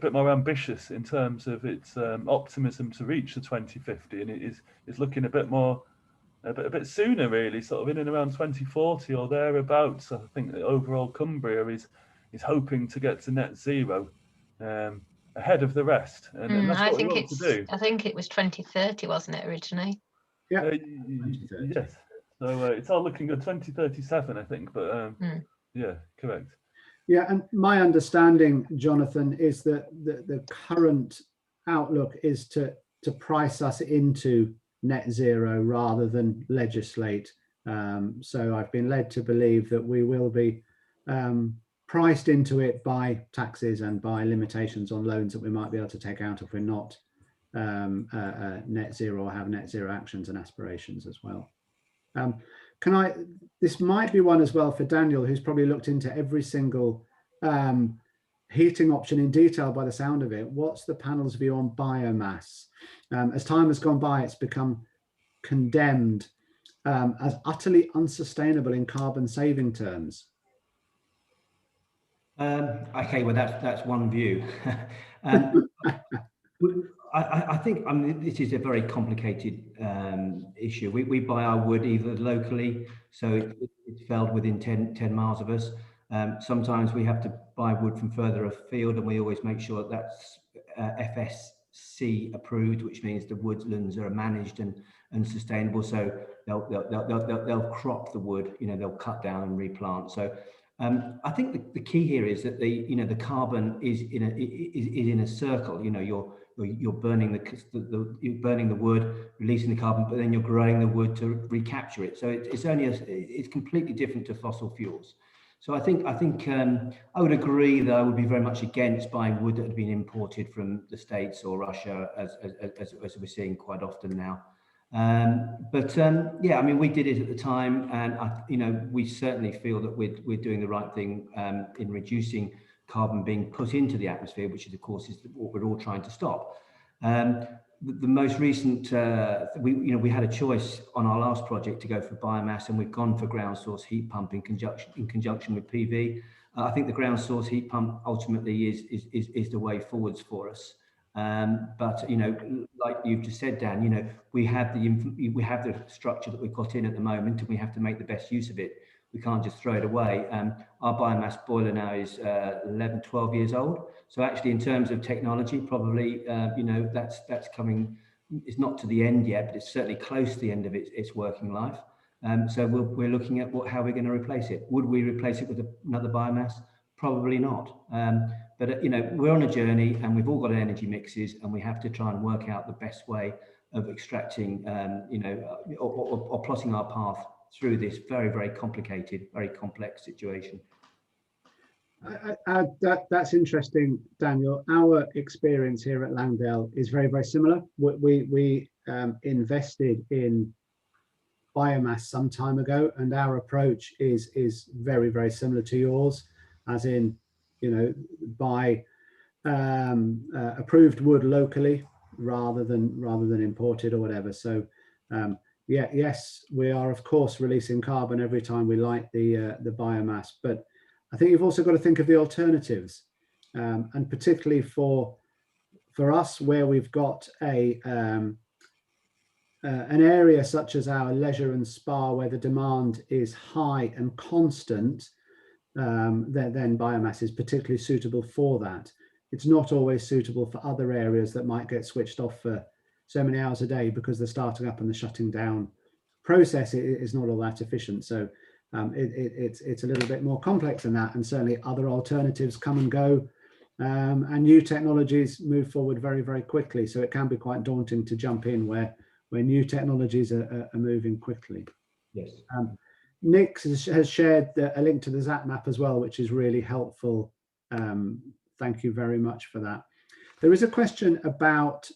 bit more ambitious in terms of its optimism to reach the 2050, and it is looking a bit sooner, really, sort of in and around 2040 or thereabouts. I think the overall Cumbria is hoping to get to net zero ahead of the rest, and that's what we want to do. I think it was 2030, wasn't it, originally? Yeah. Yes. So it's all looking good. 2037, I think, but yeah, correct. Yeah, and my understanding, Jonathan, is that the current outlook is to price us into net zero rather than legislate. So I've been led to believe that we will be priced into it by taxes and by limitations on loans that we might be able to take out if we're not net zero or have net zero actions and aspirations as well. This might be one as well for Daniel, who's probably looked into every single heating option in detail by the sound of it. What's the panel's view on biomass? As time has gone by, it's become condemned as utterly unsustainable in carbon saving terms. Okay, well that's one view. I think, I mean, this is a very complicated issue. We buy our wood either locally, so it's felled within 10 miles of us. Sometimes we have to buy wood from further afield, and we always make sure that that's FSC approved, which means the woodlands are managed and sustainable. So they'll crop the wood, you know, they'll cut down and replant. So I think the key here is that the carbon is in a circle. You know, you're burning the wood, releasing the carbon, but then you're growing the wood to recapture it. So it's completely different to fossil fuels. So I think I would agree that I would be very much against buying wood that had been imported from the States or Russia, as we're seeing quite often now. Yeah, I mean, we did it at the time, and we certainly feel that we're doing the right thing in reducing carbon being put into the atmosphere, which is, of course, is what we're all trying to stop. The most recent, we had a choice on our last project to go for biomass, and we've gone for ground source heat pump in conjunction with PV. I think the ground source heat pump ultimately is the way forwards for us. But like you've just said, Dan, we have the structure that we've got in at the moment, and we have to make the best use of it. We can't just throw it away. Our biomass boiler now is 11, 12 years old. So actually, in terms of technology, probably that's coming. It's not to the end yet, but it's certainly close to the end of its working life. So we're looking at how we're going to replace it. Would we replace it with another biomass? Probably not. But we're on a journey, and we've all got energy mixes, and we have to try and work out the best way of extracting, or plotting our path through this very, very complicated, very complex situation. That's interesting, Daniel. Our experience here at Langdale is very, very similar. We invested in biomass some time ago, and our approach is very, very similar to yours, as in, buy approved wood locally rather than imported or whatever. So yes, we are of course releasing carbon every time we light the biomass, but I think you've also got to think of the alternatives, and particularly for us, where we've got an area such as our leisure and spa, where the demand is high and constant, then biomass is particularly suitable for that. It's not always suitable for other areas that might get switched off for so many hours a day, because the starting up and the shutting down process is not all that efficient. So it's a little bit more complex than that, and certainly other alternatives come and go, and new technologies move forward very, very quickly. So it can be quite daunting to jump in where new technologies are moving quickly. Yes. Nick has shared a link to the ZAP map as well, which is really helpful. Thank you very much for that. There is a question about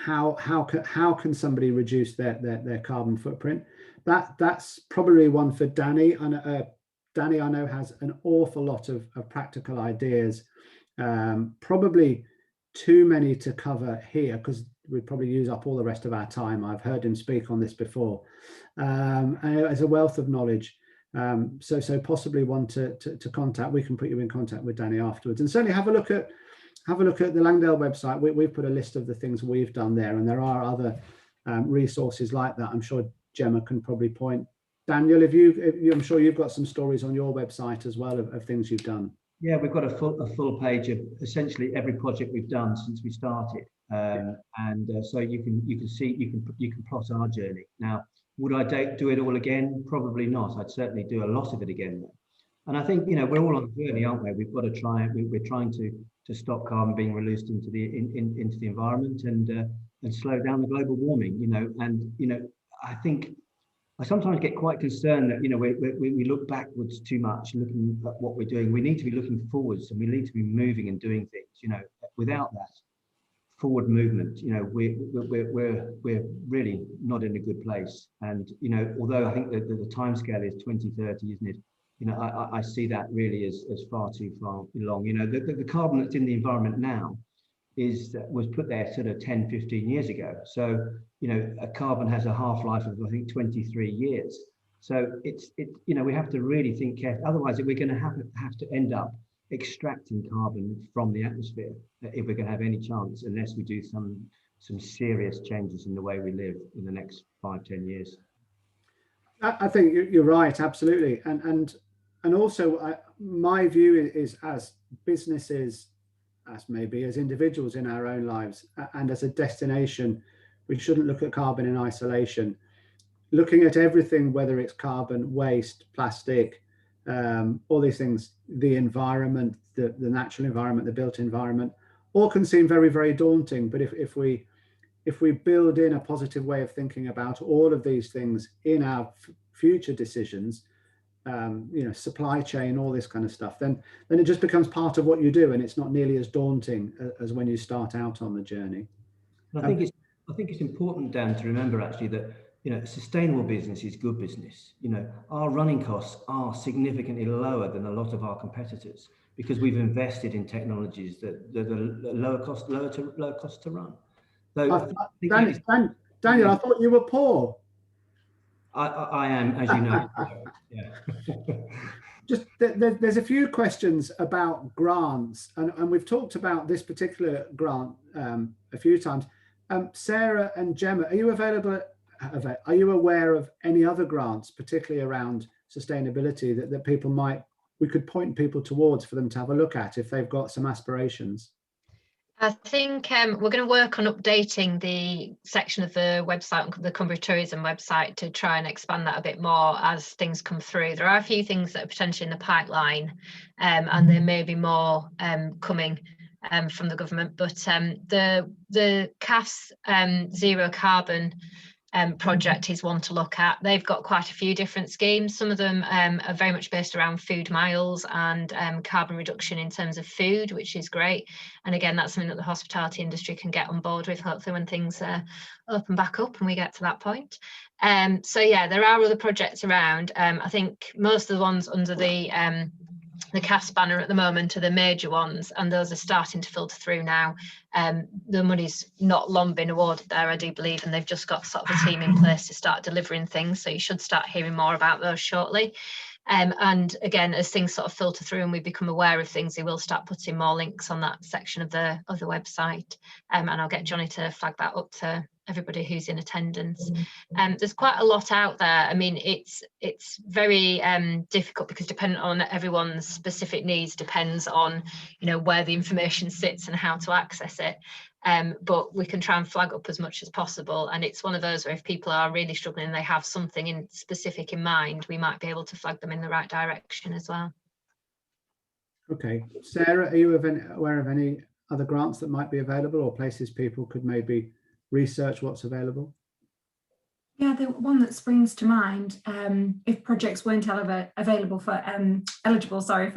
how can somebody reduce their carbon footprint. That's probably one for Danny. And Danny, I know, has an awful lot of practical ideas, probably too many to cover here, because we'd probably use up all the rest of our time. I've heard him speak on this before, and as a wealth of knowledge. So possibly one to contact. We can put you in contact with Danny afterwards, and certainly have a look at the Langdale website. We've put a list of the things we've done there, and there are other resources like that. I'm sure Gemma can probably point. Daniel, I'm sure you've got some stories on your website as well of things you've done. Yeah, we've got a full page of essentially every project we've done since we started, so you can see, you can plot our journey. Now, would I do it all again? Probably not. I'd certainly do a lot of it again. And I think we're all on a journey, aren't we? We've got to try. We're trying to stop carbon being released into the environment and slow down the global warming. And I think I sometimes get quite concerned that, you know, we look backwards too much, looking at what we're doing. We need to be looking forwards, and we need to be moving and doing things. You know, without that forward movement, you know, we're really not in a good place. And, you know, although I think that the timescale is 2030, isn't it? You know, I see that really as far too far along. You know, the carbon that's in the environment now was put there sort of 10, 15 years ago. So, you know, a carbon has a half-life of, I think, 23 years. So you know, we have to really think carefully. Otherwise, we're going to have to end up extracting carbon from the atmosphere if we're going to have any chance, unless we do some serious changes in the way we live in the next 5, 10 years. I think you're right, absolutely. And also my view is, as businesses, as maybe as individuals in our own lives, and as a destination, we shouldn't look at carbon in isolation. Looking at everything, whether it's carbon, waste, plastic, all these things, the environment, the natural environment, the built environment, all can seem very, very daunting. But if we build in a positive way of thinking about all of these things in our future decisions, you know, supply chain, all this kind of stuff, then it just becomes part of what you do, and it's not nearly as daunting as when you start out on the journey. And I think it's important, Dan, to remember actually that, you know, sustainable business is good business. You know, our running costs are significantly lower than a lot of our competitors because we've invested in technologies that are lower cost to run. So Daniel, I thought you were poor. I am, as you know. Yeah. Just there's a few questions about grants, and we've talked about this particular grant a few times. Sarah and Gemma, are you available? Are you aware of any other grants, particularly around sustainability, that we could point people towards for them to have a look at if they've got some aspirations? I think we're going to work on updating the section of the website, the Cumbria Tourism website, to try and expand that a bit more as things come through. There are a few things that are potentially in the pipeline, and there may be more coming from the government. But the CAF's zero carbon project is one to look at. They've got quite a few different schemes. Some of them are very much based around food miles and carbon reduction in terms of food, which is great. And again, that's something that the hospitality industry can get on board with, hopefully, when things open back up and we get to that point. So yeah, there are other projects around. I think most of the ones under the CAS banner at the moment are the major ones, and those are starting to filter through now. The money's not long been awarded there, I do believe, and they've just got sort of a team in place to start delivering things, so you should start hearing more about those shortly. And again, as things sort of filter through and we become aware of things, they will start putting more links on that section of the website, and I'll get Johnny to flag that up to everybody who's in attendance. There's quite a lot out there. I mean, it's very difficult because depending on everyone's specific needs depends on, you know, where the information sits and how to access it. But we can try and flag up as much as possible, and it's one of those where if people are really struggling and they have something in specific in mind, we might be able to flag them in the right direction as well. Okay, Sarah, are you aware of any other grants that might be available, or places people could maybe research what's available? Yeah, the one that springs to mind, if projects weren't eligible for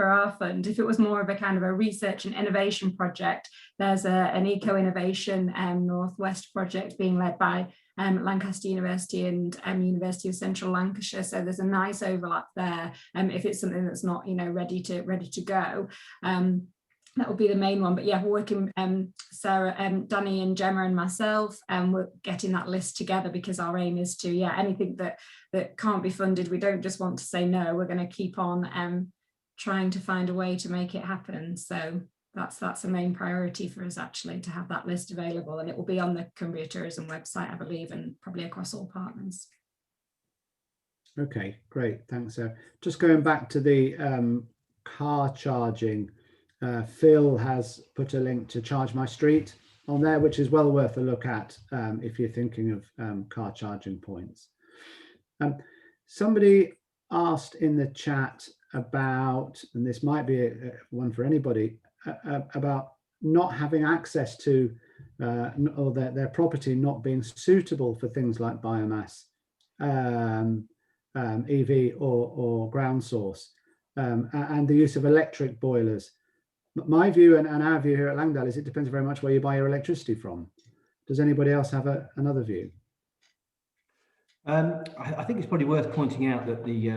our fund, if it was more of a kind of a research and innovation project, there's an eco-innovation Northwest project being led by Lancaster University and University of Central Lancashire. So there's a nice overlap there. If it's something that's not, you know, ready to go. That would be the main one. But yeah, we're working, Sarah, Danny and Gemma and myself, and we're getting that list together because our aim is to, anything that can't be funded, we don't just want to say no, we're going to keep on trying to find a way to make it happen. So that's a main priority for us, actually, to have that list available, and it will be on the Cumbria Tourism website, I believe, and probably across all partners. Okay, great, thanks, Sarah. Just going back to the car charging, Phil has put a link to Charge My Street on there, which is well worth a look at if you're thinking of car charging points. Somebody asked in the chat about, and this might be one for anybody, about not having access to or their property not being suitable for things like biomass. EV or ground source, and the use of electric boilers. My view and our view here at Langdale is it depends very much where you buy your electricity from. Does anybody else have another view? I think it's probably worth pointing out that the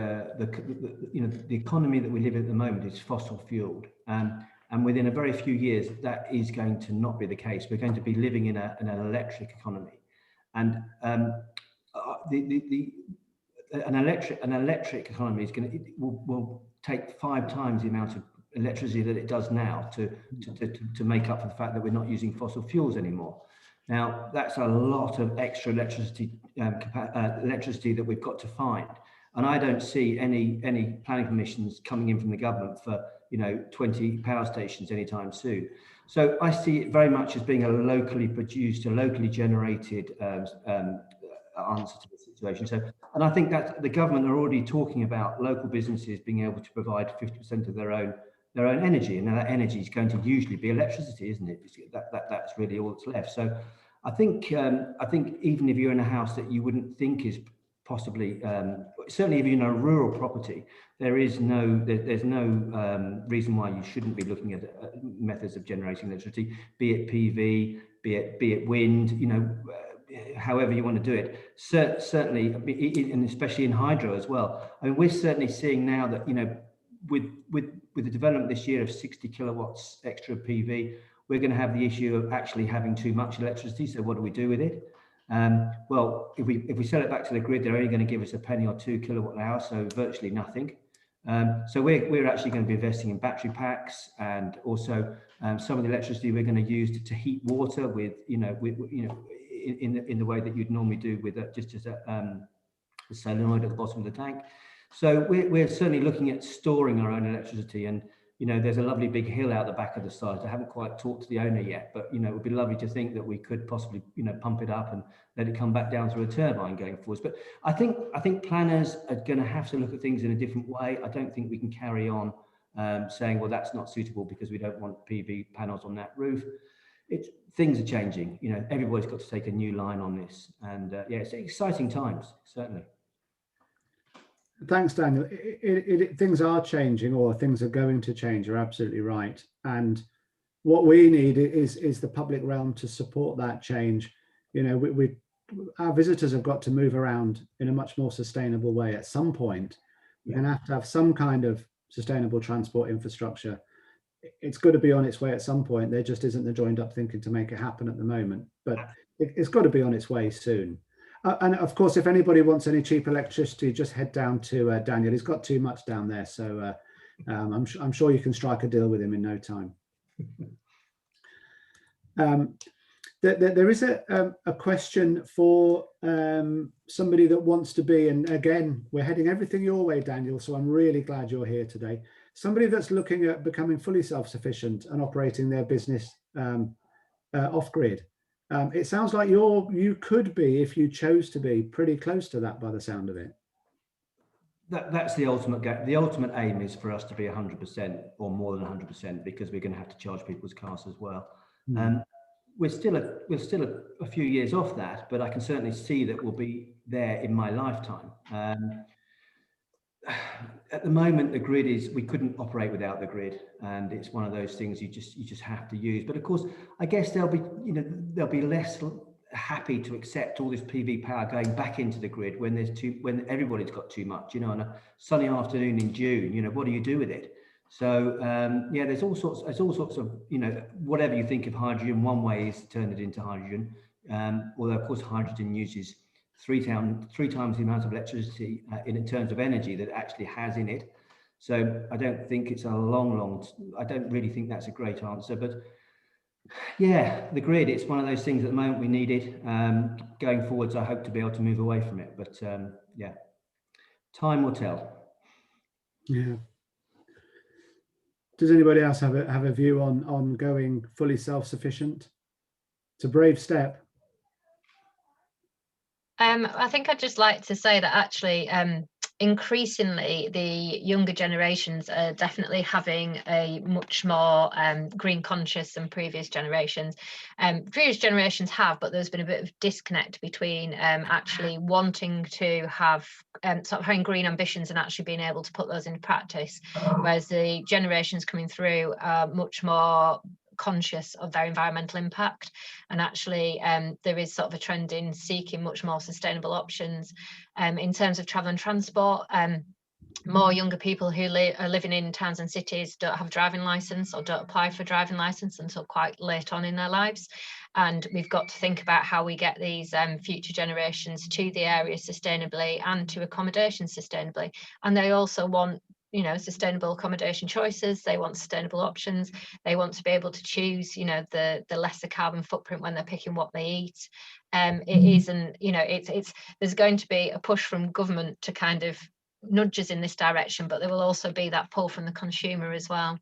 economy that we live in at the moment is fossil fueled, and within a very few years that is going to not be the case. We're going to be living in an electric economy, and an electric economy is will take 5 times the amount of electricity that it does now to make up for the fact that we're not using fossil fuels anymore. Now, that's a lot of extra electricity that we've got to find, and I don't see any planning permissions coming in from the government for 20 power stations anytime soon. So I see it very much as being a locally produced, a locally generated answer to the situation. So, and I think that the government are already talking about local businesses being able to provide 50% of their own energy, and now that energy is going to usually be electricity, isn't it? That's really all that's left. So I think even if you're in a house that you wouldn't think is possibly, certainly if you're in a rural property, there's no reason why you shouldn't be looking at methods of generating electricity, be it PV, be it wind, however you want to do it. Certainly, and especially in hydro as well. I mean, we're certainly seeing now that with the development this year of 60 kilowatts extra PV, we're going to have the issue of actually having too much electricity. So what do we do with it? Well, if we sell it back to the grid, they're only going to give us a penny or 2 kilowatt an hour, so virtually nothing. So we're actually going to be investing in battery packs, and also some of the electricity we're going to use to heat water with, in the way that you'd normally do with just as a solenoid at the bottom of the tank. So we're certainly looking at storing our own electricity, and there's a lovely big hill out the back of the site. I haven't quite talked to the owner yet, but it would be lovely to think that we could possibly pump it up and let it come back down through a turbine going forwards. But I think planners are going to have to look at things in a different way. I don't think we can carry on saying, well, that's not suitable because we don't want PV panels on that roof. Things are changing. Everybody's got to take a new line on this, and yeah, it's exciting times, certainly. Thanks, Daniel. Things are changing, or things are going to change. You're absolutely right. And what we need is the public realm to support that change. Our visitors have got to move around in a much more sustainable way. At some point, we're going to have some kind of sustainable transport infrastructure. It's got to be on its way at some point. There just isn't the joined up thinking to make it happen at the moment, but it's got to be on its way soon. And of course, if anybody wants any cheap electricity, just head down to Daniel. He's got too much down there, so I'm sure you can strike a deal with him in no time. There is a question for somebody that wants to be, and again, we're heading everything your way, Daniel, so I'm really glad you're here today. Somebody that's looking at becoming fully self-sufficient and operating their business off-grid. It sounds like you could be, if you chose to be, pretty close to that by the sound of it. That's the ultimate goal. The ultimate aim is for us to be 100% or more than 100%, because we're going to have to charge people's cars as well. We're still a few years off that, but I can certainly see that we'll be there in my lifetime. At the moment, the grid we couldn't operate without the grid, and it's one of those things you just have to use. But of course, I guess they'll be less happy to accept all this PV power going back into the grid when everybody's got too much. On a sunny afternoon in June, what do you do with it? So yeah, there's all sorts of whatever you think of hydrogen. One way is to turn it into hydrogen, although of course hydrogen uses three times the amount of electricity in terms of energy that it actually has in it. So I don't think it's I don't really think that's a great answer. But yeah, the grid, it's one of those things at the moment we need it. Going forwards, I hope to be able to move away from it. But yeah, time will tell. Yeah. Does anybody else have a view on going fully self-sufficient? It's a brave step. I think I'd just like to say that actually increasingly the younger generations are definitely having a much more green conscious than previous generations. Previous generations have, but there's been a bit of disconnect between actually wanting to have sort of having green ambitions and actually being able to put those into practice, whereas the generations coming through are much more conscious of their environmental impact, and actually there is sort of a trend in seeking much more sustainable options in terms of travel and transport. More younger people who are living in towns and cities don't have a driving license or don't apply for a driving license until quite late on in their lives, and we've got to think about how we get these future generations to the area sustainably and to accommodation sustainably. And they also want, you know, sustainable accommodation choices. They want sustainable options. They want to be able to choose, you know, the lesser carbon footprint when they're picking what they eat. It isn't, you know, it's there's going to be a push from government to kind of nudge us in this direction, but there will also be that pull from the consumer as well.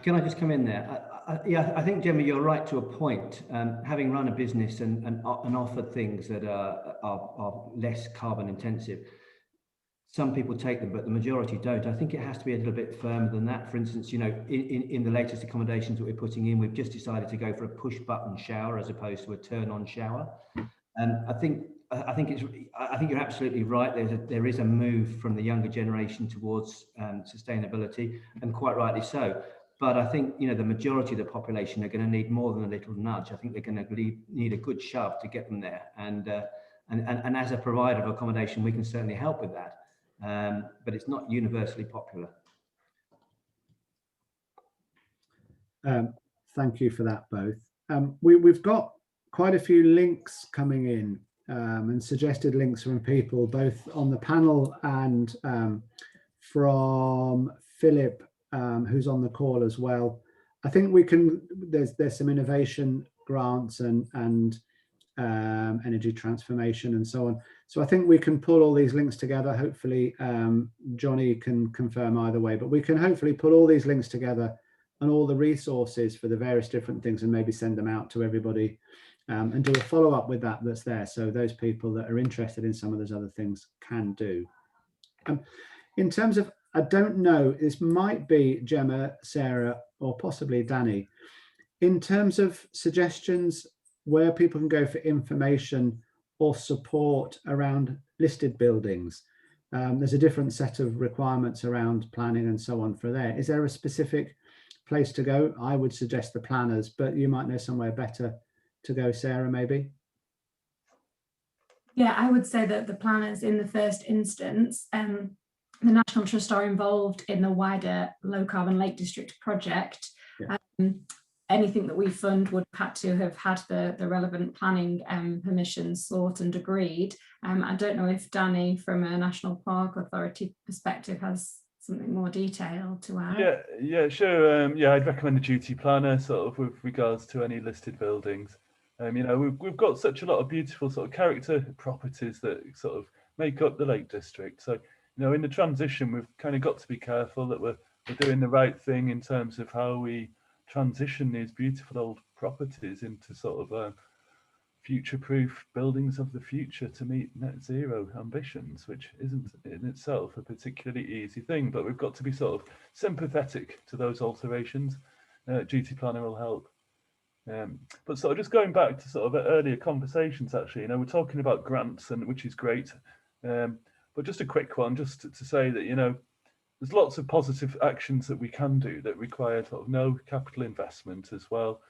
Can I just come in there? Yeah, I think, Gemma, you're right to a point. Having run a business and offered things that are less carbon intensive, some people take them, but the majority don't. I think it has to be a little bit firmer than that. For instance, you know, in the latest accommodations that we're putting in, we've just decided to go for a push button shower as opposed to a turn on shower. And I think you're absolutely right. There is a move from the younger generation towards sustainability, and quite rightly so. But I think, you know, the majority of the population are going to need more than a little nudge. I think they're going to need a good shove to get them there. And as a provider of accommodation, we can certainly help with that. But it's not universally popular. Thank you for that, both. We've got quite a few links coming in and suggested links from people, both on the panel and from Philip, who's on the call as well. I think we can, there's some innovation grants and energy transformation and so on. So I think we can pull all these links together. Hopefully Johnny can confirm either way, but we can hopefully pull all these links together and all the resources for the various different things and maybe send them out to everybody and do a follow-up with that's there. So those people that are interested in some of those other things can do. In terms of, I don't know, this might be Gemma, Sarah, or possibly Danny. In terms of suggestions where people can go for information or support around listed buildings, there's a different set of requirements around planning and so on for there. Is there a specific place to go? I would suggest the planners, but you might know somewhere better to go, Sarah, maybe? Yeah, I would say that the planners in the first instance, the National Trust are involved in the wider low carbon Lake District project. Yeah. Anything that we fund would have to have had the relevant planning permissions sought and agreed. I don't know if Danny, from a National Park Authority perspective, has something more detailed to add. Yeah, sure. Yeah, I'd recommend a duty planner sort of with regards to any listed buildings. You know, we've got such a lot of beautiful sort of character properties that sort of make up the Lake District. So, you know, in the transition, we've kind of got to be careful that we're doing the right thing in terms of how we transition these beautiful old properties into sort of future-proof buildings of the future to meet net zero ambitions, which isn't in itself a particularly easy thing, but we've got to be sort of sympathetic to those alterations. Duty planner will help. But sort of just going back to sort of earlier conversations, actually, you know, we're talking about grants, and which is great. But just a quick one, just to say that, you know, there's lots of positive actions that we can do that require sort of no capital investment as well.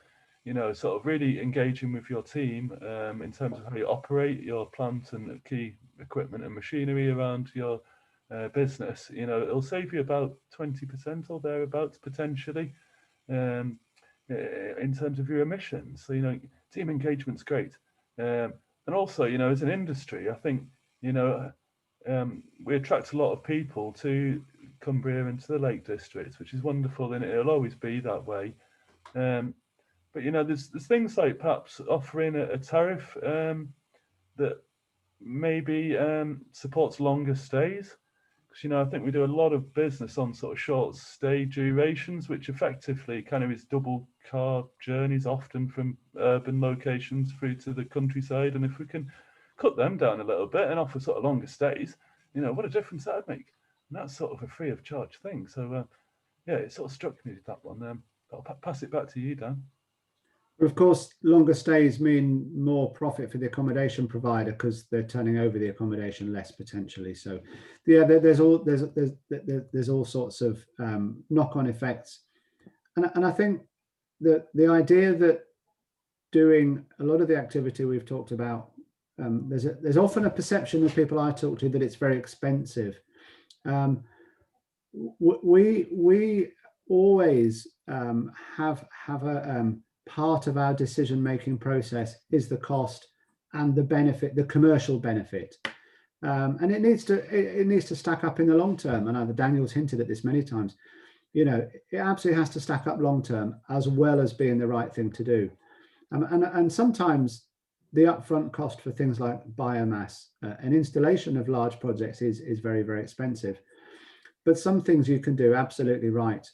You know, sort of really engaging with your team in terms of how you operate your plant and key equipment and machinery around your business. You know, it'll save you about 20% or thereabouts potentially in terms of your emissions. So, you know, team engagement's great. And also, you know, as an industry, I think, you know, we attract a lot of people to Cumbria and to the Lake District, which is wonderful, and it'll always be that way. But, you know, there's things like perhaps offering a tariff that maybe supports longer stays. Because, you know, I think we do a lot of business on sort of short stay durations, which effectively kind of is double car journeys, often from urban locations through to the countryside. And if we can cut them down a little bit and offer sort of longer stays, you know, what a difference that would make. And that's sort of a free of charge thing. So yeah, it sort of struck me with that one. I'll pass it back to you, Dan. Of course, longer stays mean more profit for the accommodation provider because they're turning over the accommodation less potentially. So, yeah, there's all sorts of knock-on effects, and I think that the idea that doing a lot of the activity we've talked about, there's often a perception of people I talk to that it's very expensive. We always have a part of our decision-making process is the cost and the benefit, the commercial benefit, and it needs to stack up in the long term. And either Daniel's hinted at this many times. You know, it absolutely has to stack up long term as well as being the right thing to do. And sometimes the upfront cost for things like biomass, an installation of large projects is very, very expensive. But some things you can do absolutely right.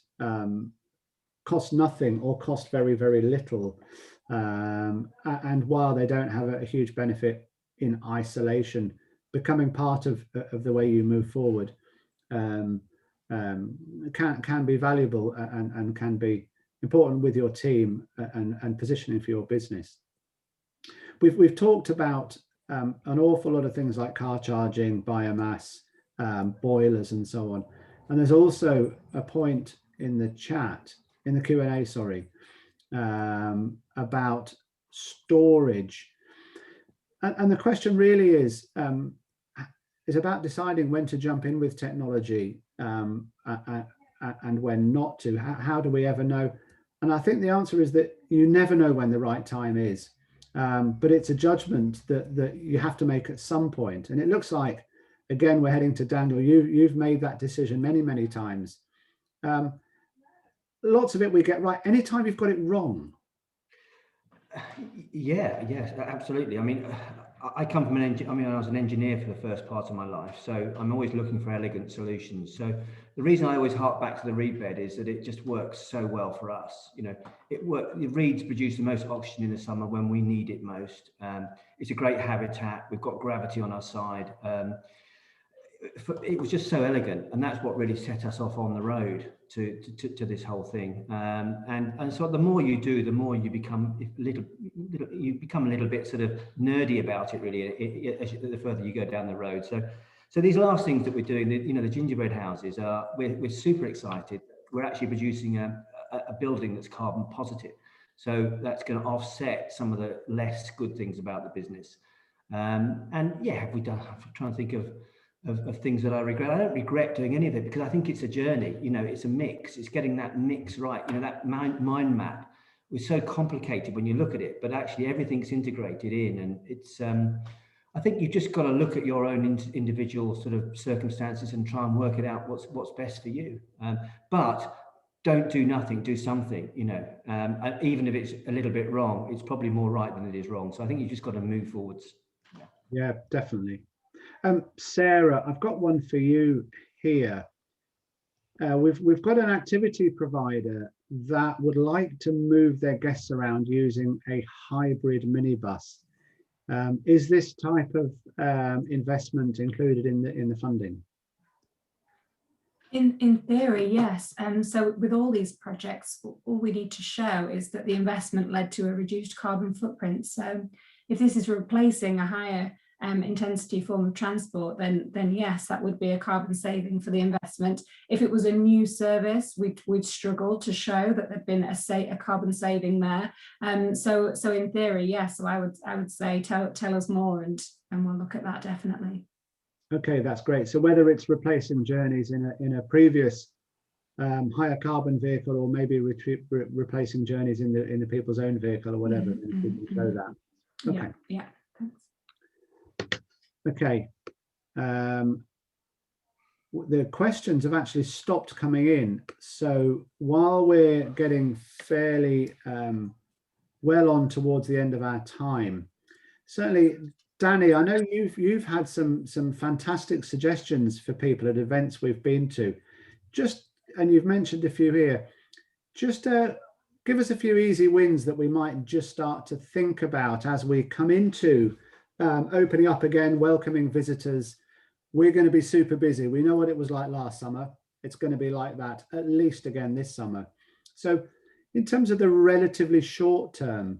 Cost nothing or cost very, very little. And while they don't have a huge benefit in isolation, becoming part of the way you move forward can be valuable and can be important with your team and positioning for your business. We've talked about an awful lot of things like car charging, biomass, boilers and so on. And there's also a point in the chat, in the Q&A, sorry, about storage. And the question really is about deciding when to jump in with technology and when not to. How do we ever know? And I think the answer is that you never know when the right time is. But it's a judgment that you have to make at some point. And it looks like, again, we're heading to Daniel. You've made that decision many, many times. Lots of it we get right. Anytime you've got it wrong. Yeah, yes, absolutely. I mean, I come from I was an engineer for the first part of my life, so I'm always looking for elegant solutions. So the reason I always hark back to the reed bed is that it just works so well for us. You know, the reeds produce the most oxygen in the summer when we need it most. It's a great habitat. We've got gravity on our side. It was just so elegant, and that's what really set us off on the road to this whole thing. And so the more you do, the more you become a little bit sort of nerdy about it, really, the further you go down the road. So these last things that we're doing, the gingerbread houses, we're super excited. We're actually producing a building that's carbon positive, so that's going to offset some of the less good things about the business. And yeah, I'm trying to think of things that I regret. I don't regret doing any of it because I think it's a journey. You know, it's a mix. It's getting that mix right. You know, that mind map was so complicated when you look at it, but actually everything's integrated in, and it's. I think you've just got to look at your own individual sort of circumstances and try and work it out what's best for you. But don't do nothing. Do something. You know, even if it's a little bit wrong, it's probably more right than it is wrong. So I think you've just got to move forwards. Yeah, definitely. Sarah, I've got one for you here. We've got an activity provider that would like to move their guests around using a hybrid minibus. Is this type of investment included in the funding? In theory, yes. So with all these projects, all we need to show is that the investment led to a reduced carbon footprint. So if this is replacing a higher intensity form of transport, then yes, that would be a carbon saving for the investment. If it was a new service, we'd struggle to show that there'd been a carbon saving there. So in theory, yes. So I would say tell us more, and we'll look at that definitely. Okay, that's great. So whether it's replacing journeys in a previous higher carbon vehicle, or maybe replacing journeys in the people's own vehicle or whatever, we can show that. Okay. Yeah. Thanks. Okay. The questions have actually stopped coming in. So while we're getting fairly well on towards the end of our time, certainly, Danny, I know you've had some fantastic suggestions for people at events we've been to. And you've mentioned a few here. Just give us a few easy wins that we might just start to think about as we come into opening up again, welcoming visitors. We're going to be super busy. We know what it was like last summer. It's going to be like that at least again this summer. So in terms of the relatively short term,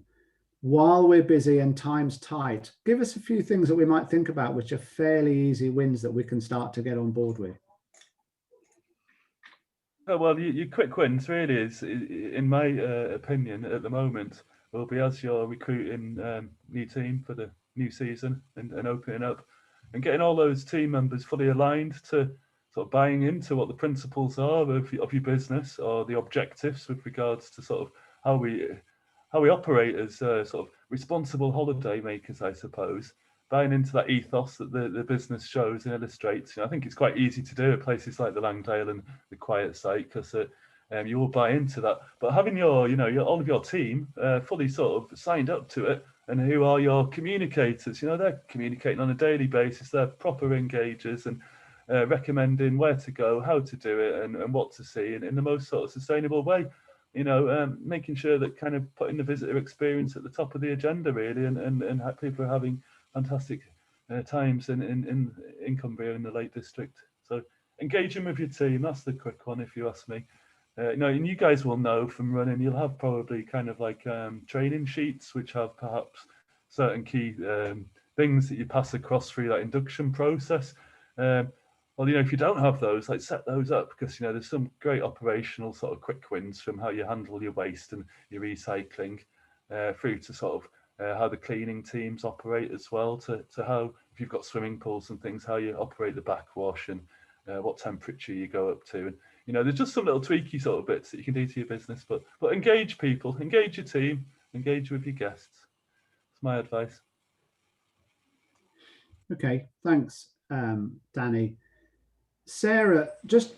while we're busy and time's tight, give us a few things that we might think about which are fairly easy wins that we can start to get on board with. Oh, well, your quick wins really is, in my opinion, at the moment, will be as you're recruiting new team for the new season and opening up and getting all those team members fully aligned to sort of buying into what the principles are of your business or the objectives with regards to sort of how we operate as sort of responsible holiday makers, I suppose. Buying into that ethos that the business shows and illustrates. I think it's quite easy to do at places like the Langdale and the Quiet Site because you will buy into that. But having your all of your team fully sort of signed up to it, and who are your communicators? They're communicating on a daily basis. They're proper engagers and recommending where to go, how to do it, and what to see in the most sort of sustainable way. Making sure that kind of putting the visitor experience at the top of the agenda really, and people are having fantastic times in Cumbria in the Lake District. So engaging with your team, that's the quick one if you ask me. And you guys will know from running, you'll have probably kind of like training sheets which have perhaps certain key things that you pass across through that induction process. Well, if you don't have those, like set those up because, there's some great operational sort of quick wins from how you handle your waste and your recycling through to sort of how the cleaning teams operate as well, to how, if you've got swimming pools and things, how you operate the backwash and what temperature you go up to. And, there's just some little tweaky sort of bits that you can do to your business, but engage people, engage your team, engage with your guests. That's my advice. Okay, thanks, Danny. Sarah, just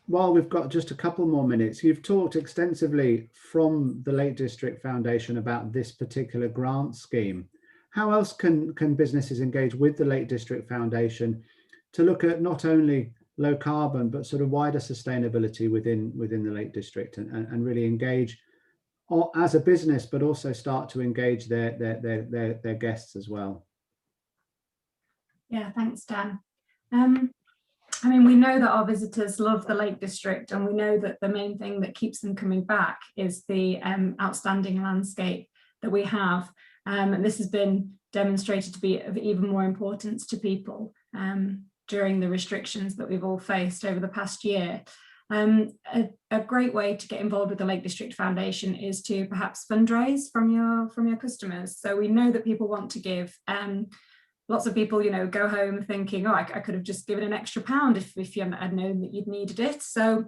while we've got just a couple more minutes, you've talked extensively from the Lake District Foundation about this particular grant scheme. How else can businesses engage with the Lake District Foundation to look at not only low carbon, but sort of wider sustainability within the Lake District and really engage as a business, but also start to engage their guests as well? Yeah, thanks, Dan. I mean, we know that our visitors love the Lake District, and we know that the main thing that keeps them coming back is the outstanding landscape that we have. And this has been demonstrated to be of even more importance to people during the restrictions that we've all faced over the past year. A great way to get involved with the Lake District Foundation is to perhaps fundraise from your customers. So we know that people want to give. Lots of people, go home thinking, oh, I could have just given an extra £1 if you had known that you'd needed it. So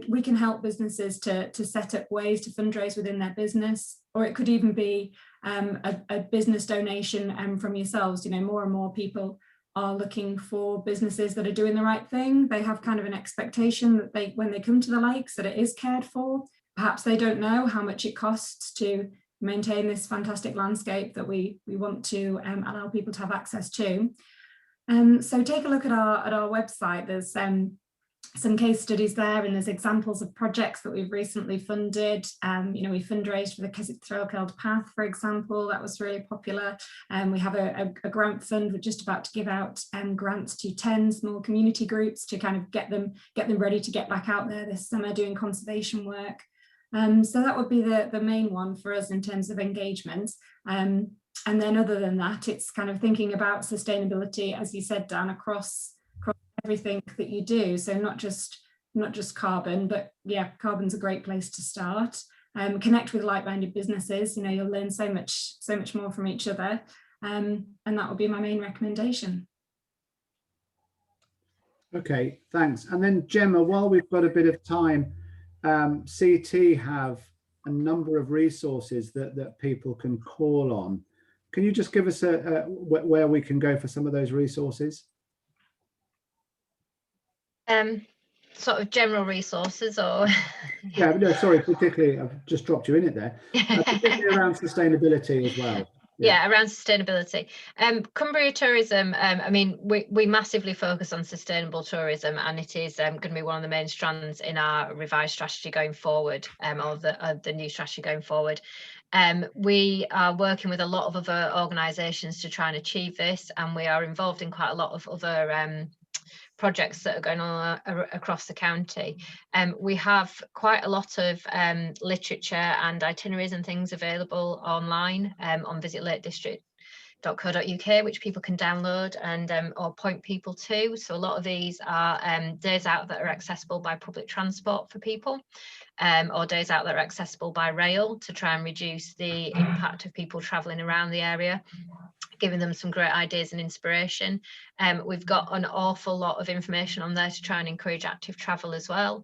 we can help businesses to set up ways to fundraise within their business, or it could even be a business donation from yourselves. More and more people are looking for businesses that are doing the right thing. They have kind of an expectation that when they come to the lakes, that it is cared for. Perhaps they don't know how much it costs to maintain this fantastic landscape that we want to allow people to have access to. So take a look at our website. There's some case studies there, and there's examples of projects that we've recently funded. We fundraised for the Keswick Trailkeld Path, for example. That was really popular. We have a grant fund. We're just about to give out grants to 10 small community groups to kind of get them ready to get back out there this summer doing conservation work. So that would be the main one for us in terms of engagement. And then other than that, it's kind of thinking about sustainability, as you said, Dan, across everything that you do. So not just carbon, but yeah, carbon's a great place to start. Connect with like-minded businesses. You'll learn so much more from each other. And that would be my main recommendation. Okay, thanks. And then Gemma, while we've got a bit of time, CT have a number of resources that people can call on. Can you just give us where we can go for some of those resources? Sort of general resources, or yeah, no, sorry, particularly I've just dropped you in it there. Particularly around sustainability as well. Yeah, around sustainability. Cumbria Tourism, I mean, we massively focus on sustainable tourism, and it is going to be one of the main strands in our revised strategy going forward, or the new strategy going forward. We are working with a lot of other organisations to try and achieve this, and we are involved in quite a lot of other projects that are going on across the county. We have quite a lot of literature and itineraries and things available online on visitlakedistrict.co.uk, which people can download and or point people to. So a lot of these are days out that are accessible by public transport for people, or days out that are accessible by rail, to try and reduce the impact of people travelling around the area, giving them some great ideas and inspiration. We've got an awful lot of information on there to try and encourage active travel as well.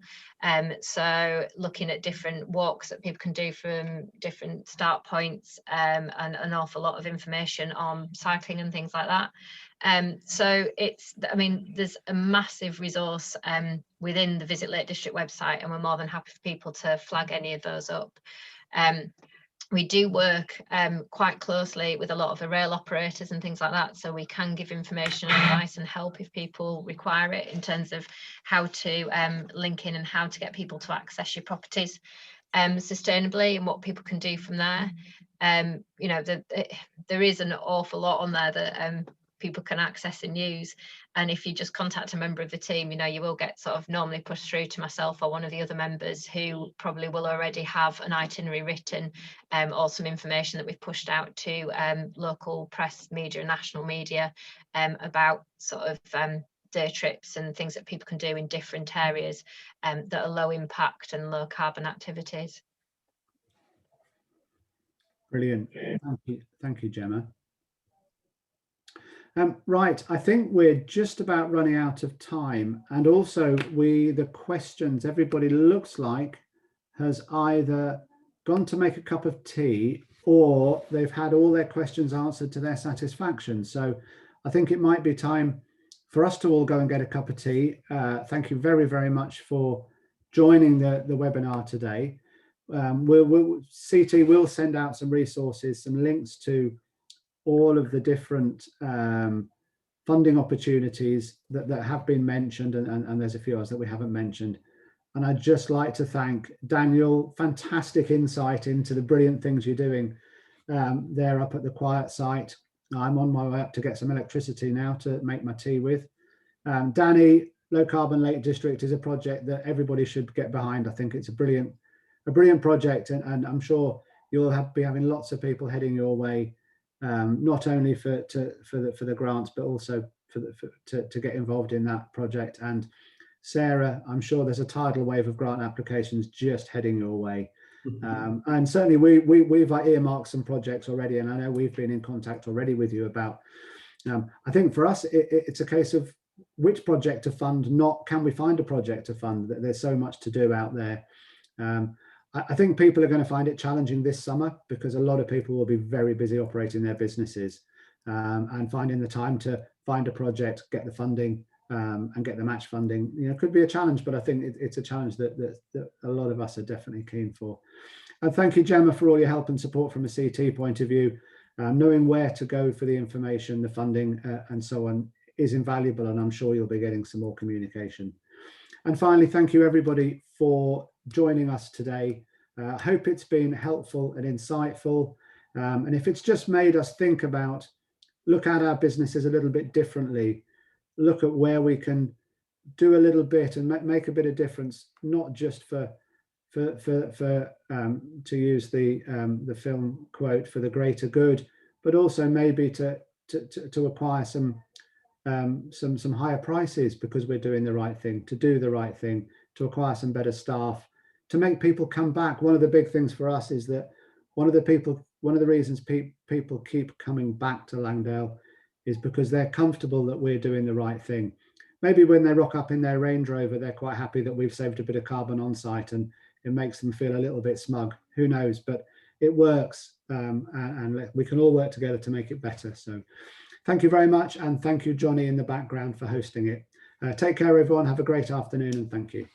So looking at different walks that people can do from different start points, and an awful lot of information on cycling and things like that. So it's, I mean, there's a massive resource within the Visit Lake District website, and we're more than happy for people to flag any of those up. We do work quite closely with a lot of the rail operators and things like that, so we can give information, advice and help if people require it, in terms of how to link in and how to get people to access your properties sustainably, and what people can do from there. You know, there is an awful lot on there that people can access and use, and if you just contact a member of the team, you know, you will get sort of normally pushed through to myself or one of the other members, who probably will already have an itinerary written, or some information that we've pushed out to local press, media and national media about sort of day trips and things that people can do in different areas that are low impact and low carbon activities. Brilliant. Thank you, Gemma. Right, I think we're just about running out of time, and also the questions, everybody looks like has either gone to make a cup of tea or they've had all their questions answered to their satisfaction. So I think it might be time for us to all go and get a cup of tea. Thank you very, very much for joining the webinar today. CT will send out some resources, some links to all of the different funding opportunities that have been mentioned, and there's a few others that we haven't mentioned. And I'd just like to thank Daniel, fantastic insight into the brilliant things you're doing there up at the Quiet site. I'm on my way up to get some electricity now to make my tea with. Danny, Low Carbon Lake District is a project that everybody should get behind. I think it's a brilliant project, and I'm sure you'll be having lots of people heading your way, not only for the grants, but also to get involved in that project. And Sarah, I'm sure there's a tidal wave of grant applications just heading your way. And certainly we've earmarked some projects already, and I know we've been in contact already with you about, I think for us, it's a case of which project to fund, not can we find a project to fund. There's so much to do out there. I think people are going to find it challenging this summer, because a lot of people will be very busy operating their businesses, and finding the time to find a project, get the funding, and get the match funding, you know, could be a challenge, but I think it's a challenge that a lot of us are definitely keen for. And thank you, Gemma, for all your help and support from a CT point of view. Knowing where to go for the information, the funding, and so on is invaluable, and I'm sure you'll be getting some more communication. And finally, thank you everybody for joining us today. I hope it's been helpful and insightful. And if it's just made us think about, look at our businesses a little bit differently, look at where we can do a little bit and make a bit of difference, not just to use the film quote, for the greater good, but also maybe to acquire some higher prices because we're doing the right thing, to do the right thing, to acquire some better staff, to make people come back. One of the big things for us is that one of the reasons people keep coming back to Langdale is because they're comfortable that we're doing the right thing. Maybe when they rock up in their Range Rover, they're quite happy that we've saved a bit of carbon on site, and it makes them feel a little bit smug. Who knows? But it works, and we can all work together to make it better. So thank you very much, and thank you, Johnny, in the background, for hosting it. Take care, everyone. Have a great afternoon, and thank you.